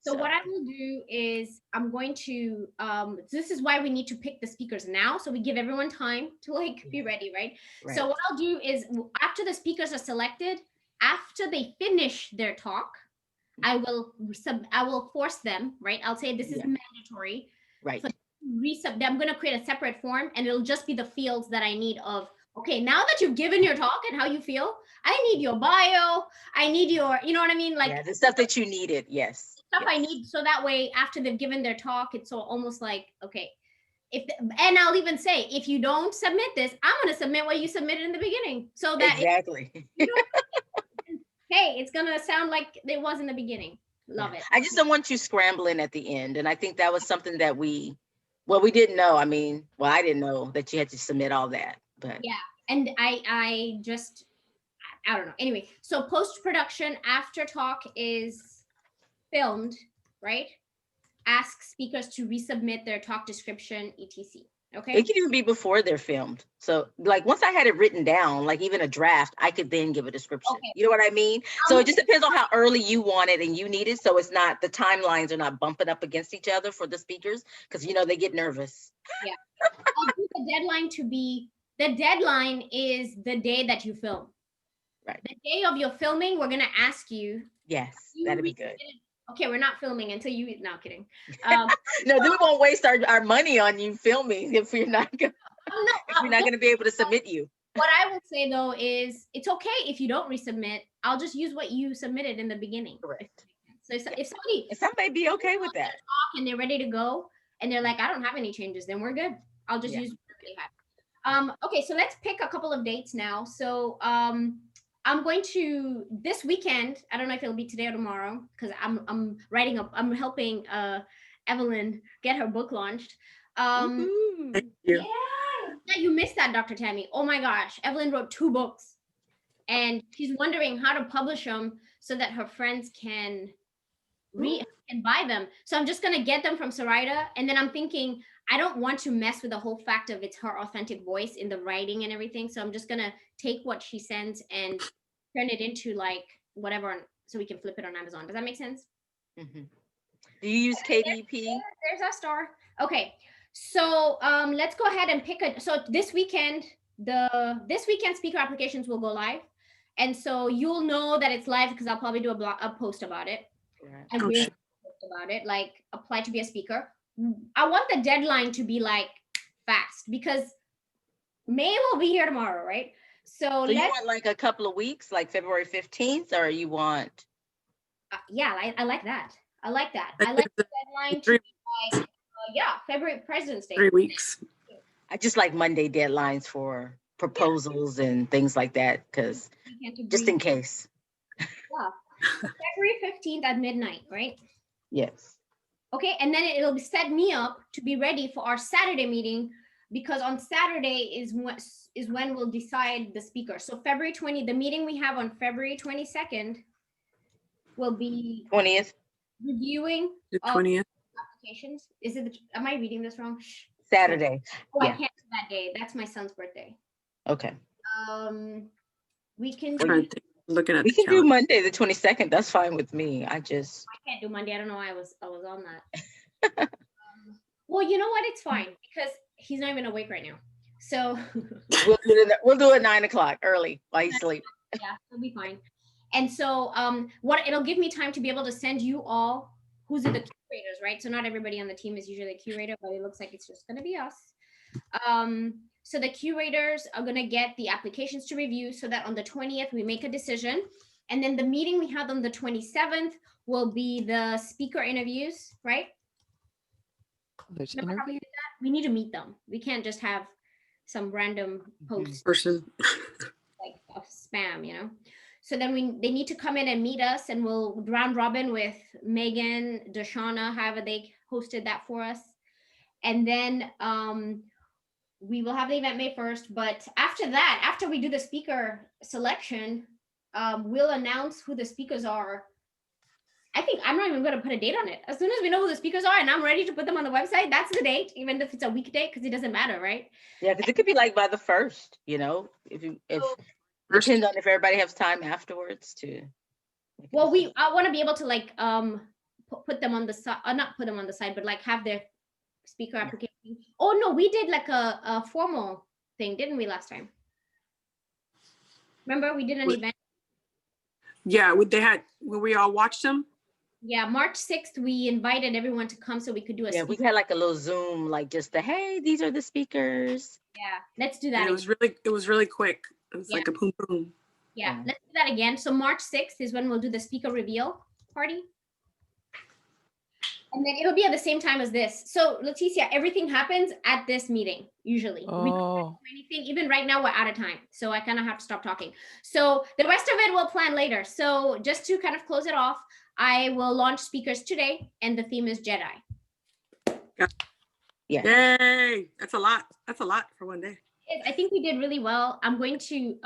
C: So what I will do is I'm going to, this is why we need to pick the speakers now. So we give everyone time to like be ready, right? So what I'll do is after the speakers are selected, after they finish their talk, I will force them, right? I'll say this is mandatory.
D: Right.
C: So I'm going to create a separate form, and it'll just be the fields that I need of, okay, now that you've given your talk and how you feel, I need your bio, I need your, you know what I mean? Like
D: the stuff that you needed. Yes.
C: Stuff I need. So that way, after they've given their talk, it's so almost like, okay, and I'll even say, if you don't submit this, I'm going to submit what you submitted in the beginning. So that
D: exactly.
C: Hey, it's going to sound like it was in the beginning. Love it.
D: I just don't want you scrambling at the end. And I think that was something that we didn't know. I mean, I didn't know that you had to submit all that, but
C: yeah. And I don't know. Anyway, so post-production after talk is filmed, right? Ask speakers to resubmit their talk description, etc. Okay.
D: It can even be before they're filmed. So like once I had it written down, like even a draft, I could then give a description. Okay. You know what I mean? So it just depends on how early you want it and you need it. So it's not, the timelines are not bumping up against each other for the speakers, because they get nervous.
C: Yeah. I'll do the deadline is the day that you film.
D: Right.
C: The day of your filming, we're gonna ask you.
D: Yes, that'd be good.
C: Okay, we're not filming until you. No, kidding.
D: No, then we won't waste our money on you filming if we're not gonna. We're not gonna be able to submit you.
C: What I will say though is, it's okay if you don't resubmit. I'll just use what you submitted in the beginning.
D: Correct.
C: So if somebody
D: may be okay with that,
C: and they're ready to go, and they're like, I don't have any changes, then we're good. I'll just use what they have. Okay, so let's pick a couple of dates now. So I'm going to, this weekend, I don't know if it'll be today or tomorrow, because I'm helping Evelyn get her book launched.
E: Thank you.
C: Yeah, you missed that, Dr. Tammy. Oh my gosh, Evelyn wrote 2 books, and she's wondering how to publish them so that her friends can read and buy them. So I'm just gonna get them from Sarita, and then I'm thinking, I don't want to mess with the whole fact of it's her authentic voice in the writing and everything. So I'm just gonna take what she sends and turn it into like whatever, so we can flip it on Amazon. Does that make sense?
D: Mm-hmm. Do you use KDP?
C: There's our star. Okay. So let's go ahead and pick a. So this weekend, speaker applications will go live, and so you'll know that it's live because I'll probably do a post about it.
D: Right.
C: I will post about it, like apply to be a speaker. I want the deadline to be like fast because May will be here tomorrow, right? So
D: you want like a couple of weeks, like February 15th, or you want?
C: Yeah, I like that. I like that. I like the deadline to be like, February, President's Day.
E: 3 weeks.
C: Yeah.
D: I just like Monday deadlines for proposals and things like that, because just in case.
C: Yeah. February 15th at midnight, right?
D: Yes.
C: Okay, and then it'll set me up to be ready for our Saturday meeting, because on Saturday is when we'll decide the speaker. So February 20, the meeting we have on February 22nd will be
D: 20th.
C: Reviewing
E: The 20th.
C: applications. Am I reading this wrong?
D: Saturday.
C: Oh, yeah. I can't do that day. That's my son's birthday.
D: Okay.
C: We can
D: do Monday the 22nd. That's fine with me. I
C: can't do Monday. I don't know why I was on that. Well, you know what? It's fine because he's not even awake right now. So
D: we'll do it 9 o'clock early while he's asleep.
C: Yeah, it'll be fine. And so it'll give me time to be able to send you all who's in the curators, right? So not everybody on the team is usually a curator, but it looks like it's just going to be us. So the curators are going to get the applications to review so that on the 20th we make a decision. And then the meeting we have on the 27th will be the speaker interviews, right? Remember how we did that? We need to meet them. We can't just have some random post
E: person
C: like a spam, you know? So then they need to come in and meet us, and we'll round robin with Megan, Deshauna, however they hosted that for us. And then we will have the event May 1st. But after that, after we do the speaker selection, we'll announce who the speakers are. I think I'm not even going to put a date on it. As soon as we know who the speakers are and I'm ready to put them on the website, that's the date, even if it's a weekday, because it doesn't matter, right?
D: Yeah, because it could be like by the 1st, you know, if depends on if everybody has time afterwards to.
C: Well, I want to be able to like put them on the side, not put them on the side, but like have their speaker application. Oh no, we did like a formal thing, didn't we, last time? Remember we did an event?
E: Yeah, when we all watched them.
C: Yeah, March 6th, we invited everyone to come so we could do a
D: we had like a little Zoom, like just hey, these are the speakers.
C: Yeah, let's do that.
E: And it was really quick. It was like a boom boom.
C: Yeah, let's do that again. So March 6th is when we'll do the speaker reveal party. And then it'll be at the same time as this. So Leticia, everything happens at this meeting, usually. We don't do anything. Even right now, we're out of time. So I kind of have to stop talking. So the rest of it we'll plan later. So just to kind of close it off, I will launch speakers today, and the theme is Jedi.
D: Yeah.
E: Yay! That's a lot. That's a lot for one day.
C: I think we did really well. I'm going to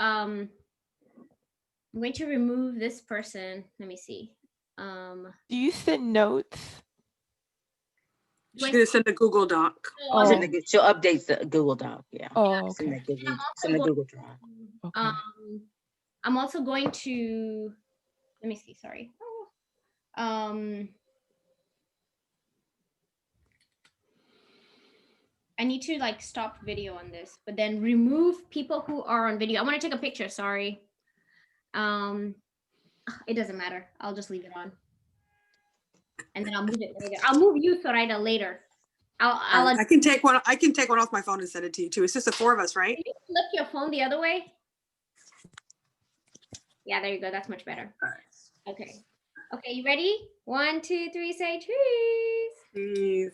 C: remove this person. Let me see.
B: Do you send notes?
E: She's gonna send a Google Doc.
D: She'll update the Google Doc. Yeah.
B: Oh, okay.
D: Send the Google Drive.
B: Okay.
C: I'm also going to. Let me see. Sorry. I need to like stop video on this, but then remove people who are on video. I want to take a picture. Sorry. It doesn't matter. I'll just leave it on, and then I'll move it later. I'll move you, Zoraida, later.
E: I can take one. I can take one off my phone and send it to you too. It's just the 4 of us, right?
C: Can you flip your phone the other way? Yeah, there you go. That's much better.
E: All right.
C: Okay. Okay, you ready? 1, 2, 3, say cheese.
E: Cheese.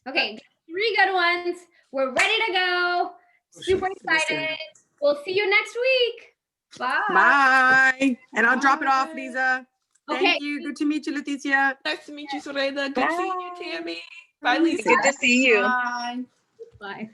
C: Okay, 3 good ones. We're ready to go. Super excited. We'll see you next week. Bye.
E: Bye. And I'll drop it off, Liza.
C: Okay.
E: Thank you. Good to meet you, Leticia.
B: Nice to meet you, Zoraida. Good seeing you, Tammy. Bye, Lisa.
D: Good to see you.
B: Bye.
C: Bye.